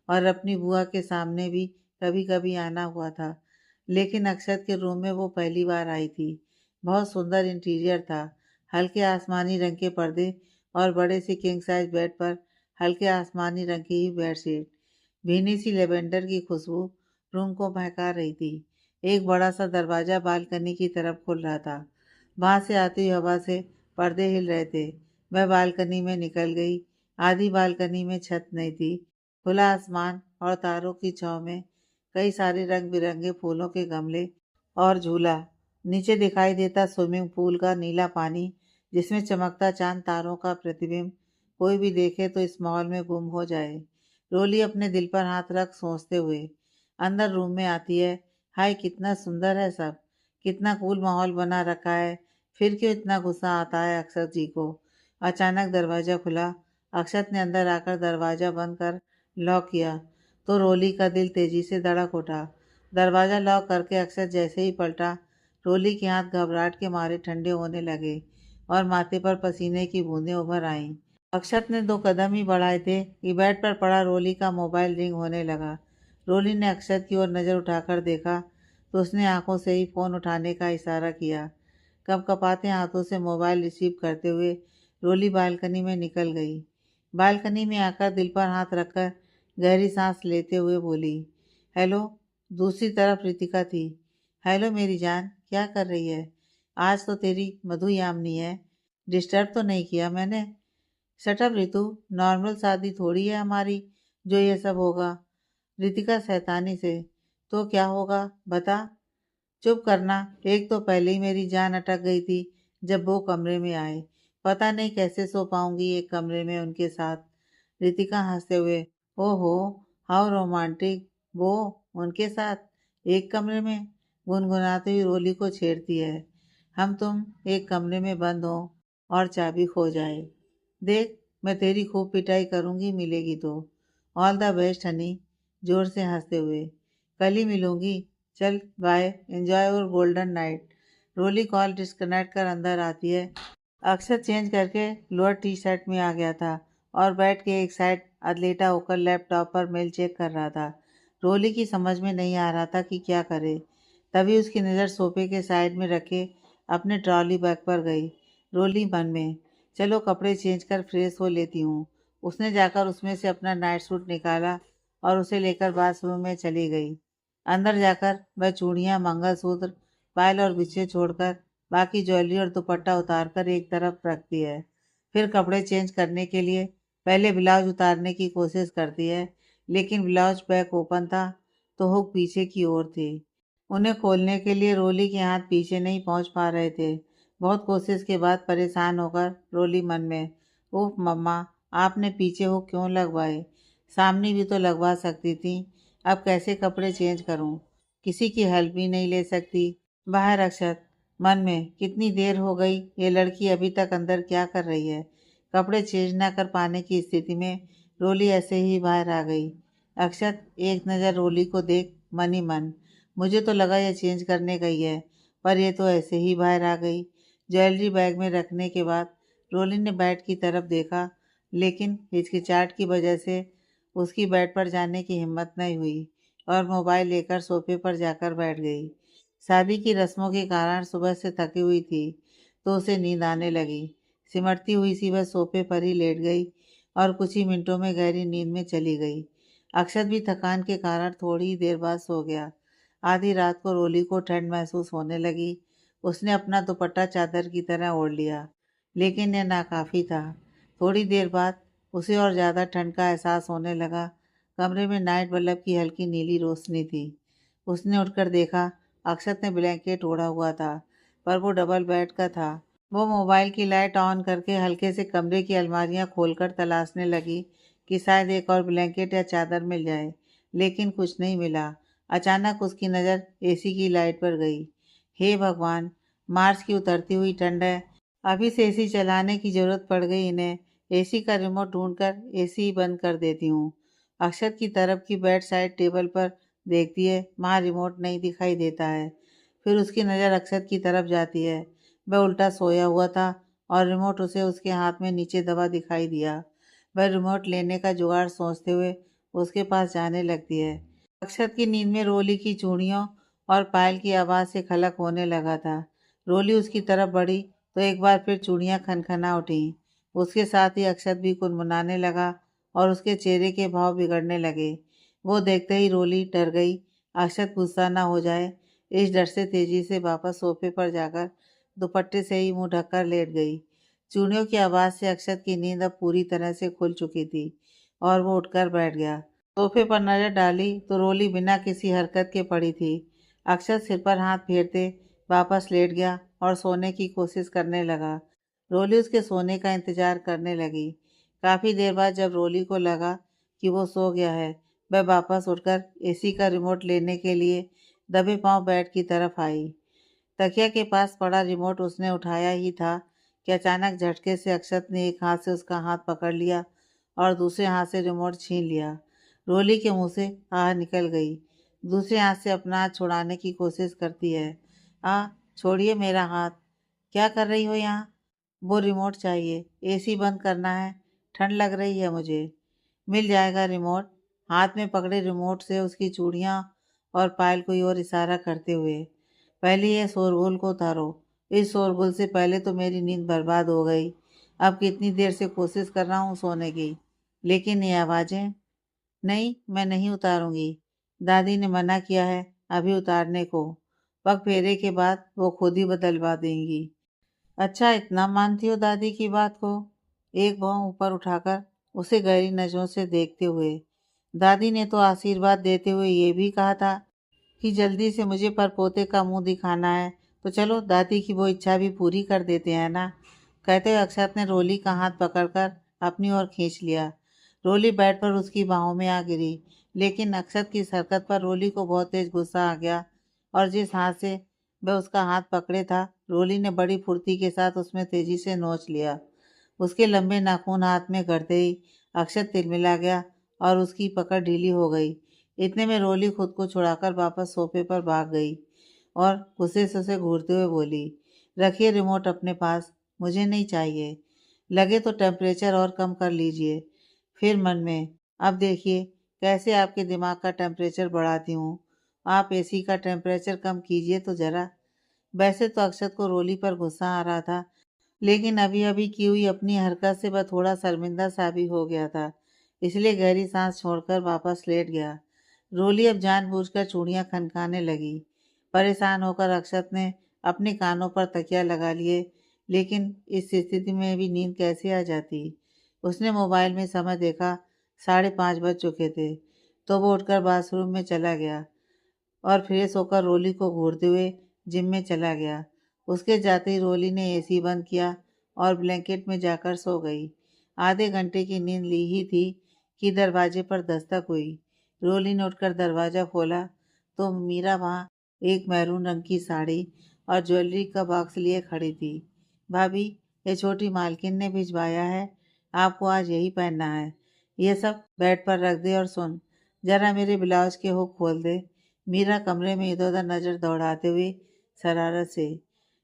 और अपनी बुआ के सामने भी कभी कभी आना हुआ था, लेकिन अक्षत के रूम में वो पहली बार आई थी। बहुत सुंदर इंटीरियर था। हल्के आसमानी रंग के पर्दे और बड़े से किंग साइज बेड पर हल्के आसमानी रंग की ही बेडशीट। भीनी सी लेवेंडर की खुशबू रूम को महका रही थी। एक बड़ा सा दरवाजा बालकनी की तरफ खुल रहा था। वहां से आती हुई हवा से पर्दे हिल रहे थे। वह बालकनी में निकल गई। आधी बालकनी में छत नहीं थी। खुला आसमान और तारों की छांव में कई सारे रंग बिरंगे फूलों के गमले और झूला। नीचे दिखाई देता स्विमिंग पूल का नीला पानी, जिसमें चमकता चांद तारों का प्रतिबिंब। कोई भी देखे तो इस माहौल में गुम हो जाए। रोली अपने दिल पर हाथ रख सोचते हुए अंदर रूम में आती है। हाय कितना सुंदर है सब, कितना कूल माहौल बना रखा है। फिर क्यों इतना गुस्सा आता है अक्षत जी को। अचानक दरवाजा खुला। अक्षत ने अंदर आकर दरवाजा बंद कर लॉक किया तो रोली का दिल तेजी से धड़क उठा। दरवाजा लॉक करके अक्षत जैसे ही पलटा, रोली के हाथ घबराहट के मारे ठंडे होने लगे और माथे पर पसीने की बूंदें उभर आईं। अक्षत ने 2 कदम ही बढ़ाए थे कि बेड पर पड़ा रोली का मोबाइल रिंग होने लगा। रोली ने अक्षत की ओर नज़र उठाकर देखा तो उसने आंखों से ही फ़ोन उठाने का इशारा किया। कपकपाते हाथों से मोबाइल रिसीव करते हुए रोली बालकनी में निकल गई। बालकनी में आकर दिल पर हाथ रखकर गहरी सांस लेते हुए बोली, हेलो। दूसरी तरफ रितिका थी। हेलो मेरी जान, क्या कर रही है? आज तो तेरी मधुयामिनी है। डिस्टर्ब तो नहीं किया मैंने? शटअप रितु, नॉर्मल शादी थोड़ी है हमारी जो ये सब होगा। रितिका शैतानी से, तो क्या होगा बता। चुप करना। एक तो पहले ही मेरी जान अटक गई थी जब वो कमरे में आए। पता नहीं कैसे सो पाऊंगी एक कमरे में उनके साथ। रितिका हंसते हुए, ओहो, हाउ रोमांटिक। वो उनके साथ एक कमरे में, गुनगुनाती हुई रोली को छेड़ती है। हम तुम एक कमरे में बंद हो और चाबी खो जाए। देख, मैं तेरी खूब पिटाई करूंगी मिलेगी तो। ऑल द बेस्ट हनी, जोर से हंसते हुए। कल ही मिलूंगी। चल बाय, एंजॉय और गोल्डन नाइट। रोली कॉल डिस्कनेक्ट कर अंदर आती है। अक्षर चेंज करके लोअर टी शर्ट में आ गया था और बैठ के एक साइड अधलेटा होकर लैपटॉप पर मेल चेक कर रहा था। रोली की समझ में नहीं आ रहा था कि क्या करे। तभी उसकी नज़र सोफे के साइड में रखे अपने ट्रॉली बैग पर गई। रोली मन में, चलो कपड़े चेंज कर फ्रेश हो लेती हूँ। उसने जाकर उसमें से अपना नाइट सूट निकाला और उसे लेकर बाथरूम में चली गई। अंदर जाकर वह चूड़ियाँ, मंगलसूत्र, पायल और बिछिए छोड़कर बाकी ज्वेलरी और दुपट्टा उतारकर एक तरफ रखती है। फिर कपड़े चेंज करने के लिए पहले ब्लाउज उतारने की कोशिश करती है, लेकिन ब्लाउज बैक ओपन था तो हुक पीछे की ओर थी। उन्हें खोलने के लिए रोली के हाथ पीछे नहीं पहुंच पा रहे थे। बहुत कोशिश के बाद परेशान होकर रोली मन में, उफ मम्मा, आपने पीछे हुक क्यों लगवाए? सामने भी तो लगवा सकती थी। अब कैसे कपड़े चेंज करूं? किसी की हेल्प भी नहीं ले सकती। बाहर अक्षत मन में, कितनी देर हो गई, ये लड़की अभी तक अंदर क्या कर रही है? कपड़े चेंज न कर पाने की स्थिति में रोली ऐसे ही बाहर आ गई। अक्षत एक नज़र रोली को देख मन ही मन, मुझे तो लगा ये चेंज करने गई है, पर ये तो ऐसे ही बाहर आ गई। ज्वेलरी बैग में रखने के बाद रोली ने बेड की तरफ देखा, लेकिन हिचकिचाहट की वजह से उसकी बेड पर जाने की हिम्मत नहीं हुई और मोबाइल लेकर सोफे पर जाकर बैठ गई। शादी की रस्मों के कारण सुबह से थकी हुई थी, तो उसे नींद आने लगी। सिमटती हुई सी वह सोफे पर ही लेट गई और कुछ ही मिनटों में गहरी नींद में चली गई। अक्षत भी थकान के कारण थोड़ी ही देर बाद सो गया। आधी रात को रोली को ठंड महसूस होने लगी। उसने अपना दुपट्टा चादर की तरह ओढ़ लिया, लेकिन यह नाकाफी था। थोड़ी देर बाद उसे और ज़्यादा ठंड का एहसास होने लगा। कमरे में नाइट बल्ब की हल्की नीली रोशनी थी। उसने उठकर देखा, अक्षत ने ब्लैंकेट ओढ़ा हुआ था, पर वो डबल बेड का था। वो मोबाइल की लाइट ऑन करके हल्के से कमरे की अलमारियां खोलकर तलाशने लगी कि शायद एक और ब्लैंकेट या चादर मिल जाए, लेकिन कुछ नहीं मिला। अचानक उसकी नज़र एसी की लाइट पर गई। हे भगवान, मार्च की उतरती हुई ठंड है, अभी से एसी चलाने की ज़रूरत पड़ गई इन्हें। एसी का रिमोट ढूंढकर एसी ही बंद कर देती हूँ। अक्षत की तरफ की बेड साइड टेबल पर देखती है, वहाँ रिमोट नहीं दिखाई देता है। फिर उसकी नज़र अक्षत की तरफ जाती है। वह उल्टा सोया हुआ था और रिमोट उसे उसके हाथ में नीचे दबा दिखाई दिया। वह रिमोट लेने का जुगाड़ सोचते हुए उसके पास जाने लगती है। अक्षत की नींद में रोली की चूड़ियों और पायल की आवाज़ से खलक होने लगा था। रोली उसकी तरफ बढ़ी तो एक बार फिर चूड़ियाँ खनखना उठीं। उसके साथ ही अक्षत भी कुनमुनाने लगा और उसके चेहरे के भाव बिगड़ने लगे। वो देखते ही रोली डर गई। अक्षत गुस्सा ना हो जाए, इस डर से तेजी से वापस सोफे पर जाकर दुपट्टे से ही मुंह ढककर लेट गई। चूड़ियों की आवाज़ से अक्षत की नींद अब पूरी तरह से खुल चुकी थी और वो उठकर बैठ गया। सोफे पर नजर डाली तो रोली बिना किसी हरकत के पड़ी थी। अक्षत सिर पर हाथ फेरते वापस लेट गया और सोने की कोशिश करने लगा। रोली उसके सोने का इंतजार करने लगी। काफ़ी देर बाद जब रोली को लगा कि वो सो गया है, वह वापस उठकर एसी का रिमोट लेने के लिए दबे पांव बेड की तरफ आई। तकिया के पास पड़ा रिमोट उसने उठाया ही था कि अचानक झटके से अक्षत ने एक हाथ से उसका हाथ पकड़ लिया और दूसरे हाथ से रिमोट छीन लिया। रोली के मुंह से आह निकल गई। दूसरे हाथ से अपना हाथ छुड़ाने की कोशिश करती है। छोड़िए मेरा हाथ, क्या कर रही हो यहाँ? वो रिमोट चाहिए, एसी बंद करना है, ठंड लग रही है मुझे। मिल जाएगा रिमोट। हाथ में पकड़े रिमोट से उसकी चूड़ियाँ और पायल को ओर इशारा करते हुए, पहले ये शोरगुल को उतारो। इस शोरगुल से पहले तो मेरी नींद बर्बाद हो गई। अब कितनी देर से कोशिश कर रहा हूँ सोने की, लेकिन ये आवाज़ें, नहीं, मैं नहीं उतारूंगी। दादी ने मना किया है अभी उतारने को। पग फेरे के बाद वो खुद ही बदलवा देंगी। अच्छा, इतना मानती हो दादी की बात को? एक पाँव ऊपर उठाकर उसे गहरी नजरों से देखते हुए, दादी ने तो आशीर्वाद देते हुए ये भी कहा था कि जल्दी से मुझे परपोते का मुंह दिखाना है, तो चलो दादी की वो इच्छा भी पूरी कर देते हैं ना। कहते हुए अक्षत ने रोली का हाथ पकड़कर अपनी ओर खींच लिया। रोली बेड पर उसकी बाहों में आ गिरी, लेकिन अक्षत की इस हरकत पर रोली को बहुत तेज गुस्सा आ गया और जिस हाथ से वह उसका हाथ पकड़े था, रोली ने बड़ी फुर्ती के साथ उसमें तेजी से नोच लिया। उसके लंबे नाखून हाथ में गड़ते ही अक्षत तिलमिला गया और उसकी पकड़ ढीली हो गई। इतने में रोली खुद को छुड़ाकर वापस सोफे पर भाग गई और गुस्से से उसे घूरते हुए बोली, रखिए रिमोट अपने पास, मुझे नहीं चाहिए। लगे तो टेम्परेचर और कम कर लीजिए। फिर मन में, अब देखिए कैसे आपके दिमाग का टेम्परेचर बढ़ाती हूँ। आप एसी का टेम्परेचर कम कीजिए तो ज़रा। वैसे तो अक्षत को रोली पर गुस्सा आ रहा था, लेकिन अभी अभी की हुई अपनी हरकत से वह थोड़ा शर्मिंदा सा भी हो गया था, इसलिए गहरी सांस छोड़कर वापस लेट गया। रोली अब जानबूझकर चूड़ियां खनकाने लगी। परेशान होकर अक्षत ने अपने कानों पर तकिया लगा लिए, लेकिन इस स्थिति में भी नींद कैसे आ जाती। उसने मोबाइल में समय देखा, 5:30 बज चुके थे। तो वो उठकर बाथरूम में चला गया और फ्रेश होकर रोली को घूरते हुए जिम में चला गया। उसके जाते ही रोली ने एसी बंद किया और ब्लैंकेट में जाकर सो गई। आधे घंटे की नींद ली ही थी कि दरवाजे पर दस्तक हुई। रोली ने उठकर दरवाज़ा खोला तो मीरा वहाँ एक मैरून रंग की साड़ी और ज्वेलरी का बॉक्स लिए खड़ी थी। भाभी, ये छोटी मालकिन ने भिजवाया है, आपको आज यही पहनना है। ये सब बेड पर रख दे और सुन, जरा मेरे ब्लाउज के हुक खोल दे। मीरा कमरे में इधर उधर नजर दौड़ाते हुए शरारत से,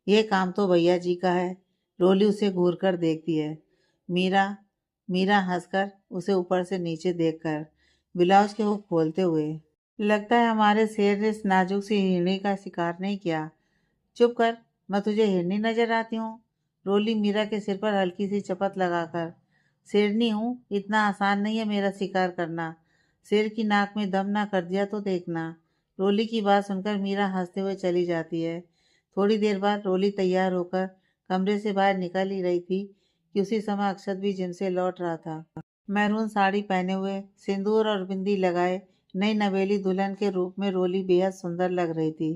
ये काम तो भैया जी का है। रोली उसे घूर कर देखती है। मीरा मीरा हंसकर उसे ऊपर से नीचे देखकर ब्लाउज के हुक खोलते हुए, लगता है हमारे शेर ने इस नाजुक सी हिरनी का शिकार नहीं किया। चुप कर, मैं तुझे हिरनी नजर आती हूँ? रोली मीरा के सिर पर हल्की सी चपत लगाकर, शेरनी हूँ, इतना आसान नहीं है मेरा शिकार करना। शेर की नाक में दम ना कर दिया तो देखना। रोली की बात सुनकर मीरा हंसते हुए चली जाती है। थोड़ी देर बाद रोली तैयार होकर कमरे से बाहर निकल ही रही थी कि उसी समय अक्षत भी जिम से लौट रहा था। मैरून साड़ी पहने हुए, सिंदूर और बिंदी लगाए नई नवेली दुल्हन के रूप में रोली बेहद सुंदर लग रही थी।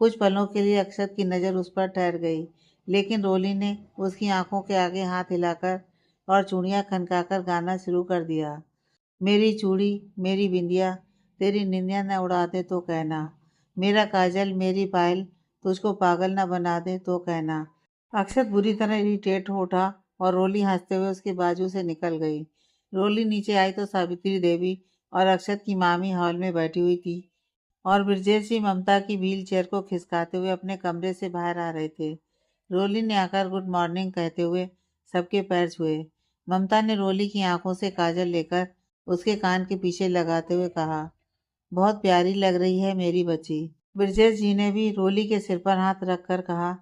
कुछ पलों के लिए अक्षत की नज़र उस पर ठहर गई, लेकिन रोली ने उसकी आंखों के आगे हाथ हिलाकर और चूड़ियां खनकाकर गाना शुरू कर दिया। मेरी चूड़ी, मेरी बिंदिया, तेरी निंदिया न उड़ा दे तो कहना। मेरा काजल, मेरी पायल, तुझको पागल न बना दे तो कहना। अक्षत बुरी तरह इरिटेट हो उठा और रोली हंसते हुए उसके बाजू से निकल गई। रोली नीचे आई तो सावित्री देवी और अक्षत की मामी हॉल में बैठी हुई थी और ब्रजेश जी ममता की व्हील चेयर को खिसकाते हुए अपने कमरे से बाहर आ रहे थे। रोली ने आकर गुड मॉर्निंग कहते हुए सबके पैर छुए। ममता ने रोली की आंखों से काजल लेकर उसके कान के पीछे लगाते हुए कहा, बहुत प्यारी लग रही है मेरी बच्ची। ब्रजेश जी ने भी रोली के सिर पर हाथ रखकर कहा,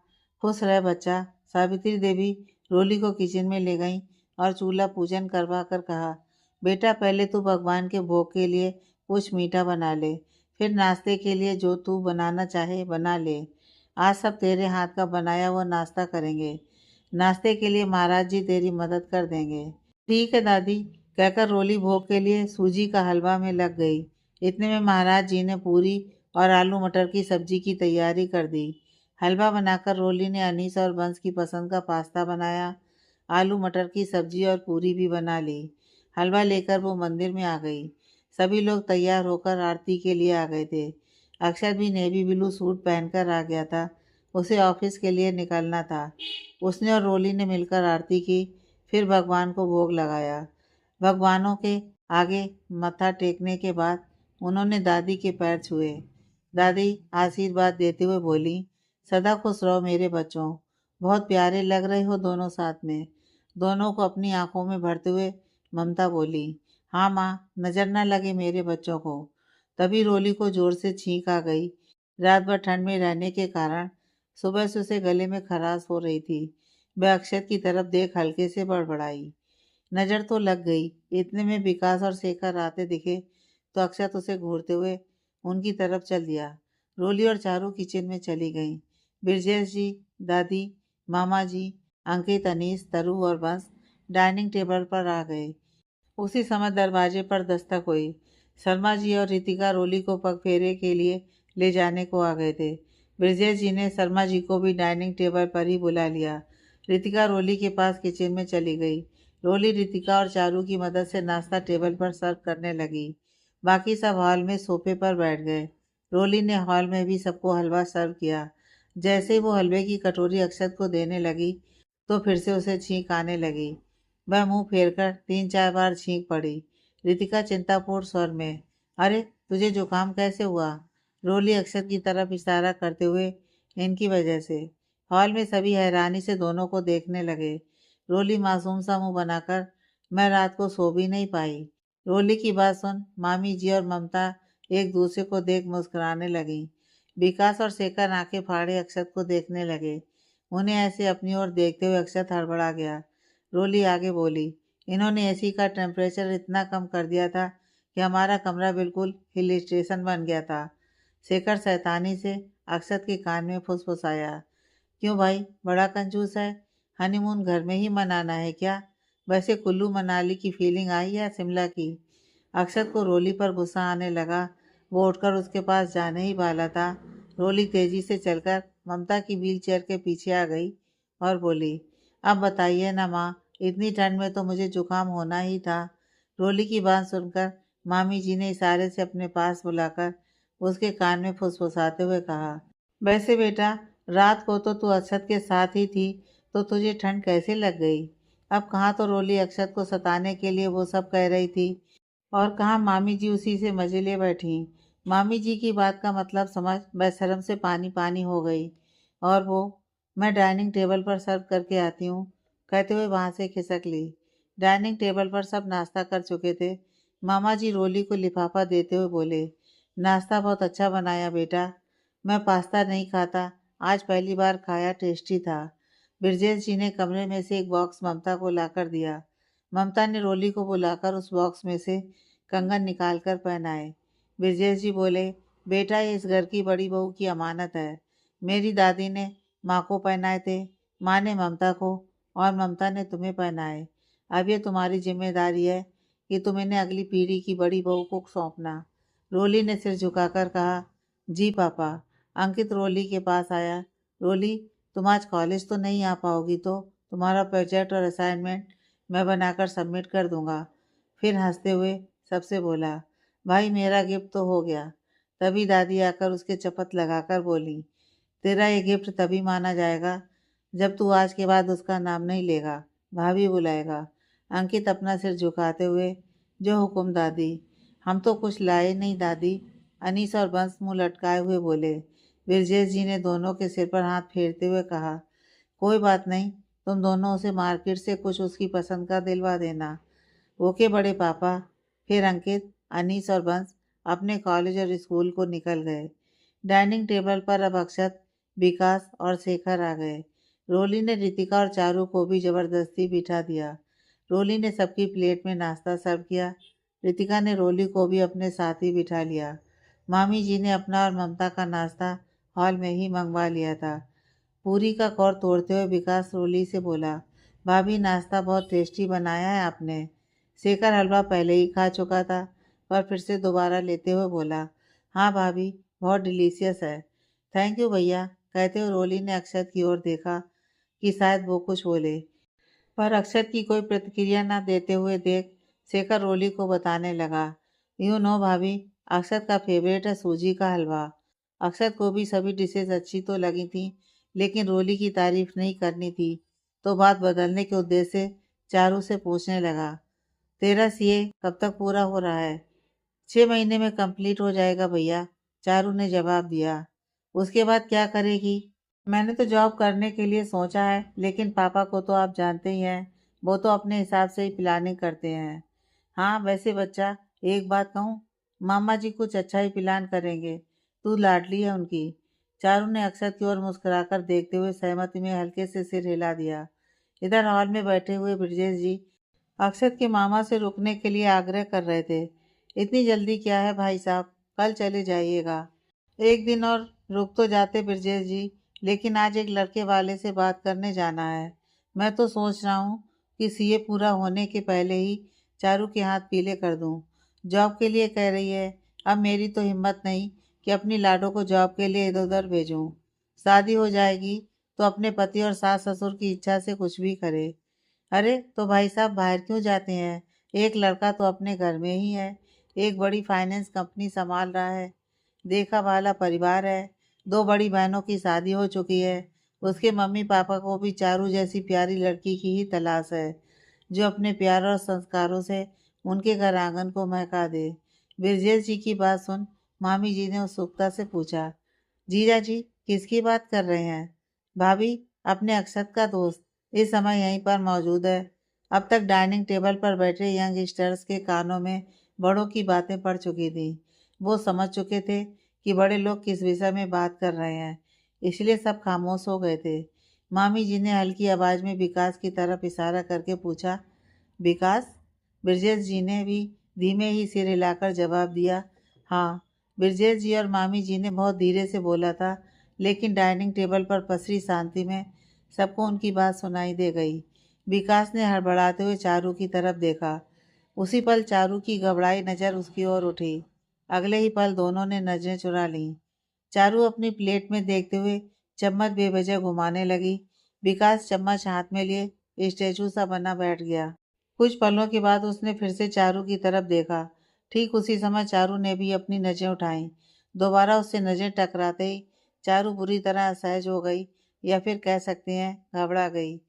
खुश रह बच्चा। सावित्री देवी रोली को किचन में ले गईं और चूल्हा पूजन करवा कर कहा, बेटा पहले तू भगवान के भोग के लिए कुछ मीठा बना ले, फिर नाश्ते के लिए जो तू बनाना चाहे बना ले। आज सब तेरे हाथ का बनाया हुआ नाश्ता करेंगे। नाश्ते के लिए महाराज जी तेरी मदद कर देंगे। ठीक है दादी, कहकर रोली भोग के लिए सूजी का हलवा में लग गई। इतने में महाराज जी ने पूरी और आलू मटर की सब्जी की तैयारी कर दी। हलवा बनाकर रोली ने अनीस और बंस की पसंद का पास्ता बनाया। आलू मटर की सब्जी और पूरी भी बना ली। हलवा लेकर वो मंदिर में आ गई। सभी लोग तैयार होकर आरती के लिए आ गए थे। अक्षत भी नेवी ब्लू सूट पहनकर आ गया था। उसे ऑफिस के लिए निकलना था। उसने और रोली ने मिलकर आरती की, फिर भगवान को भोग लगाया। भगवानों के आगे मत्था टेकने के बाद उन्होंने दादी के पैर छुए। दादी आशीर्वाद देते हुए बोली, सदा खुश रहो मेरे बच्चों, बहुत प्यारे लग रहे हो दोनों साथ में। दोनों को अपनी आंखों में भरते हुए ममता बोली, हाँ माँ, नजर न लगे मेरे बच्चों को। तभी रोली को जोर से छींक आ गई। रात भर ठंड में रहने के कारण सुबह से उसे गले में खराश हो रही थी। वह अक्षत की तरफ देख हल्के से बड़बड़ाई। नजर तो लग गई। इतने में विकास और शेखर आते दिखे तो अक्षत उसे घूरते हुए उनकी तरफ चल दिया। रोली और चारू किचन में चली गईं। ब्रजेश जी, दादी, मामा जी, अंकित, अनीस, तरु और बंस डाइनिंग टेबल पर आ गए। उसी समय दरवाजे पर दस्तक हुई। शर्मा जी और रितिका रोली को पगफेरे के लिए ले जाने को आ गए थे। ब्रजेश जी ने शर्मा जी को भी डाइनिंग टेबल पर ही बुला लिया। रितिका रोली के पास किचन में चली गई। रोली रितिका और चारू की मदद से नाश्ता टेबल पर सर्व करने लगी। बाकी सब हॉल में सोफे पर बैठ गए। रोली ने हॉल में भी सबको हलवा सर्व किया। जैसे ही वो हलवे की कटोरी अक्षत को देने लगी तो फिर से उसे छींक आने लगी। वह मुंह फेरकर 3-4 बार छींक पड़ी। रितिका चिंतापूर्ण स्वर में, अरे तुझे जुकाम कैसे हुआ? रोली अक्षत की तरफ इशारा करते हुए, इनकी वजह से। हॉल में सभी हैरानी से दोनों को देखने लगे। रोली मासूम सा मुंह बनाकर, मैं रात को सो भी नहीं पाई। रोली की बात सुन मामी जी और ममता एक दूसरे को देख मुस्कुराने लगी। विकास और शेखर आंखें फाड़े अक्षत को देखने लगे। उन्हें ऐसे अपनी ओर देखते हुए अक्षत हड़बड़ा गया। रोली आगे बोली, इन्होंने एसी का टेम्परेचर इतना कम कर दिया था कि हमारा कमरा बिल्कुल हिल स्टेशन बन गया था। शेखर शैतानी से अक्षत के कान में फुसफुसाया। क्यों भाई, बड़ा कंजूस है। हनीमून घर में ही मनाना है क्या? वैसे कुल्लू मनाली की फीलिंग आई या शिमला की? अक्षत को रोली पर गुस्सा आने लगा। वो उठकर उसके पास जाने ही वाला था। रोली तेजी से चलकर ममता की व्हील चेयर के पीछे आ गई और बोली, अब बताइए ना माँ, इतनी ठंड में तो मुझे जुकाम होना ही था। रोली की बात सुनकर मामी जी ने इशारे से अपने पास बुलाकर उसके कान में फुसफुसाते हुए कहा, वैसे बेटा, रात को तो तू अक्षत के साथ ही थी, तो तुझे ठंड कैसे लग गई? अब कहाँ तो रोली अक्षत को सताने के लिए वो सब कह रही थी और कहाँ मामी जी उसी से मजे ले बैठी। मामी जी की बात का मतलब समझ बेशर्म से पानी पानी हो गई और वो, मैं डाइनिंग टेबल पर सर्व करके आती हूँ, कहते हुए वहाँ से खिसक ली। डाइनिंग टेबल पर सब नाश्ता कर चुके थे। मामा जी रोली को लिफाफा देते हुए बोले, नाश्ता बहुत अच्छा बनाया बेटा। मैं पास्ता नहीं खाता, आज पहली बार खाया, टेस्टी था। ब्रजेश जी ने कमरे में से एक बॉक्स ममता को लाकर दिया। ममता ने रोली को बुलाकर उस बॉक्स में से कंगन निकालकर पहनाए। ब्रजेश जी बोले, बेटा, ये इस घर की बड़ी बहू की अमानत है। मेरी दादी ने माँ को पहनाए थे, माँ ने ममता को और ममता ने तुम्हें पहनाए। अब ये तुम्हारी जिम्मेदारी है कि तुम इन्हें अगली पीढ़ी की बड़ी बहू को सौंपना। रोली ने सिर झुकाकर कहा, जी पापा। अंकित रोली के पास आया। रोली, तुम आज कॉलेज तो नहीं आ पाओगी, तो तुम्हारा प्रोजेक्ट और असाइनमेंट मैं बनाकर सबमिट कर दूंगा। फिर हंसते हुए सबसे बोला, भाई मेरा गिफ्ट तो हो गया। तभी दादी आकर उसके चपत लगाकर बोली, तेरा ये गिफ्ट तभी माना जाएगा जब तू आज के बाद उसका नाम नहीं लेगा, भाभी बुलाएगा। अंकित अपना सिर झुकाते हुए, जो हुक्म दादी। हम तो कुछ लाए नहीं दादी, अनीस और बंस मुंह लटकाए हुए बोले। ब्रजेश जी ने दोनों के सिर पर हाथ फेरते हुए कहा, कोई बात नहीं, तुम दोनों उसे मार्केट से कुछ उसकी पसंद का दिलवा देना। ओके बड़े पापा। फिर अंकित, अनीस और बंस अपने कॉलेज और स्कूल को निकल गए। डाइनिंग टेबल पर अब अक्षत, विकास और शेखर आ गए। रोली ने रितिका और चारू को भी जबरदस्ती बिठा दिया। रोली ने सबकी प्लेट में नाश्ता सर्व किया। रितिका ने रोली को भी अपने साथ ही बिठा लिया। मामी जी ने अपना और ममता का नाश्ता हॉल में ही मंगवा लिया था। पूरी का कौर तोड़ते हुए विकास रोली से बोला, भाभी नाश्ता बहुत टेस्टी बनाया है आपने। शेखर हलवा पहले ही खा चुका था, पर फिर से दोबारा लेते हुए बोला, हाँ भाभी, बहुत डिलीशियस है। थैंक यू भैया, कहते हुए रोली ने अक्षत की ओर देखा कि शायद वो कुछ बोले, पर अक्षत की कोई प्रतिक्रिया न देते हुए देख शेखर रोली को बताने लगा, यूँ नो भाभी, अक्षत का फेवरेट है सूजी का हलवा। अक्षत को भी सभी डिशेज अच्छी तो लगी थी, लेकिन रोली की तारीफ नहीं करनी थी, तो बात बदलने के उद्देश्य से चारू से पूछने लगा, तेरा सीए कब तक पूरा हो रहा है? 6 महीने में कंप्लीट हो जाएगा भैया, चारू ने जवाब दिया। उसके बाद क्या करेगी? मैंने तो जॉब करने के लिए सोचा है, लेकिन पापा को तो आप जानते ही हैं, वो तो अपने हिसाब से ही प्लानिंग करते हैं। हाँ वैसे बच्चा, एक बात कहूँ, मामा जी कुछ अच्छा ही प्लान करेंगे, तू लाडली है उनकी। चारू ने अक्षत की ओर मुस्कुराकर देखते हुए सहमति में हल्के से सिर हिला दिया। इधर हॉल में बैठे हुए ब्रजेश जी अक्षत के मामा से रुकने के लिए आग्रह कर रहे थे। इतनी जल्दी क्या है भाई साहब, कल चले जाइएगा। एक दिन और रुक तो जाते ब्रजेश जी, लेकिन आज एक लड़के वाले से बात करने जाना है। मैं तो सोच रहा हूँ कि सीए पूरा होने के पहले ही चारू के हाथ पीले कर दूँ। जॉब के लिए कह रही है, अब मेरी तो हिम्मत नहीं कि अपनी लाडो को जॉब के लिए इधर उधर भेजूँ। शादी हो जाएगी तो अपने पति और सास ससुर की इच्छा से कुछ भी करे। अरे तो भाई साहब बाहर क्यों जाते हैं? एक लड़का तो अपने घर में ही है, एक बड़ी फाइनेंस कंपनी संभाल रहा है, देखा भाला परिवार है, दो बड़ी बहनों की शादी हो चुकी है। उसके मम्मी पापा को भी चारू जैसी प्यारी लड़की की ही तलाश है, जो अपने प्यार और संस्कारों से उनके घर आंगन को महका दे। ब्रजेश जी की बात सुन मामी जी ने उत्सुकता से पूछा, जीजा जी किसकी बात कर रहे हैं? भाभी, अपने अक्षत का दोस्त इस समय यहीं पर मौजूद है। अब तक डाइनिंग टेबल पर बैठे यंगस्टर्स के कानों में बड़ों की बातें पड़ चुकी थी। वो समझ चुके थे कि बड़े लोग किस विषय में बात कर रहे हैं, इसलिए सब खामोश हो गए थे। मामी जी ने हल्की आवाज़ में विकास की तरफ इशारा करके पूछा, विकास? ब्रजेश जी ने भी धीमे ही सिर हिलाकर जवाब दिया, हाँ। ब्रजेश जी और मामी जी ने बहुत धीरे से बोला था, लेकिन डाइनिंग टेबल पर पसरी शांति में सबको उनकी बात सुनाई दे गई। विकास ने हड़बड़ाते हुए चारू की तरफ देखा। उसी पल चारू की घबराई नज़र उसकी ओर उठी। अगले ही पल दोनों ने नजरें चुरा लीं। चारू अपनी प्लेट में देखते हुए चम्मच बेवजह घुमाने लगी। विकास चम्मच हाथ में लिए स्टैचू सा बना बैठ गया। कुछ पलों के बाद उसने फिर से चारू की तरफ देखा। ठीक उसी समय चारू ने भी अपनी नज़रें उठाईं। दोबारा उससे नज़रें टकराते ही चारू बुरी तरह असहज हो गई, या फिर कह सकते हैं घबरा गई,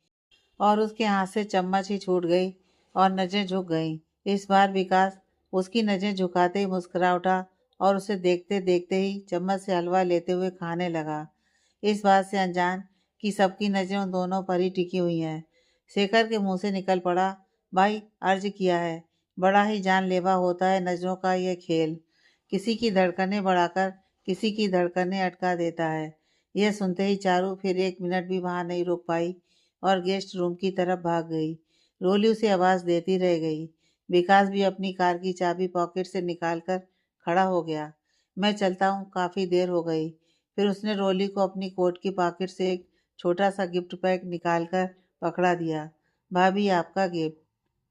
और उसके हाथ से चम्मच ही छूट गई और नज़रें झुक गईं। इस बार विकास उसकी नज़रें झुकाते ही मुस्कुरा उठा और उसे देखते देखते ही चम्मच से हलवा लेते हुए खाने लगा, इस बात से अनजान कि सबकी नज़रें उन दोनों पर ही टिकी हुई हैं। शेखर के मुंह से निकल पड़ा, भाई अर्ज किया है, बड़ा ही जानलेवा होता है नज़रों का यह खेल। किसी की धड़कनें बढ़ाकर किसी की धड़कनें अटका देता है। यह सुनते ही चारू फिर 1 मिनट भी वहां नहीं रुक पाई और गेस्ट रूम की तरफ भाग गई। रोली उसे आवाज़ देती रह गई। विकास भी अपनी कार की चाबी पॉकेट से निकालकर खड़ा हो गया। मैं चलता हूँ, काफ़ी देर हो गई। फिर उसने रोली को अपनी कोट की पॉकेट से एक छोटा सा गिफ्ट पैक निकालकर पकड़ा दिया। भाभी, आपका गिफ्ट।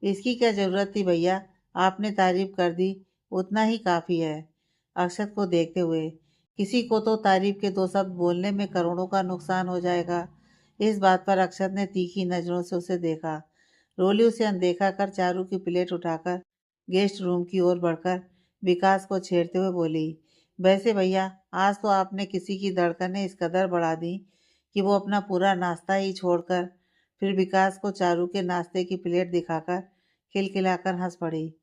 इसकी क्या ज़रूरत थी भैया, आपने तारीफ कर दी, उतना ही काफ़ी है। अक्षत को देखते हुए, किसी को तो तारीफ के 2 शब्द बोलने में करोड़ों का नुकसान हो जाएगा। इस बात पर अक्षत ने तीखी नज़रों से उसे देखा। रोली उसे अनदेखा कर चारू की प्लेट उठाकर गेस्ट रूम की ओर बढ़कर विकास को छेड़ते हुए बोली, वैसे भैया आज तो आपने किसी की धड़कनें इस कदर बढ़ा दी कि वो अपना पूरा नाश्ता ही छोड़कर फिर विकास को चारू के नाश्ते की प्लेट दिखाकर खिलखिलाकर हंस पड़ी।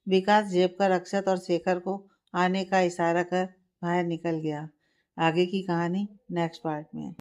विकास जेब कर अक्षत और शेखर को आने का इशारा कर बाहर निकल गया। आगे की कहानी नेक्स्ट पार्ट में।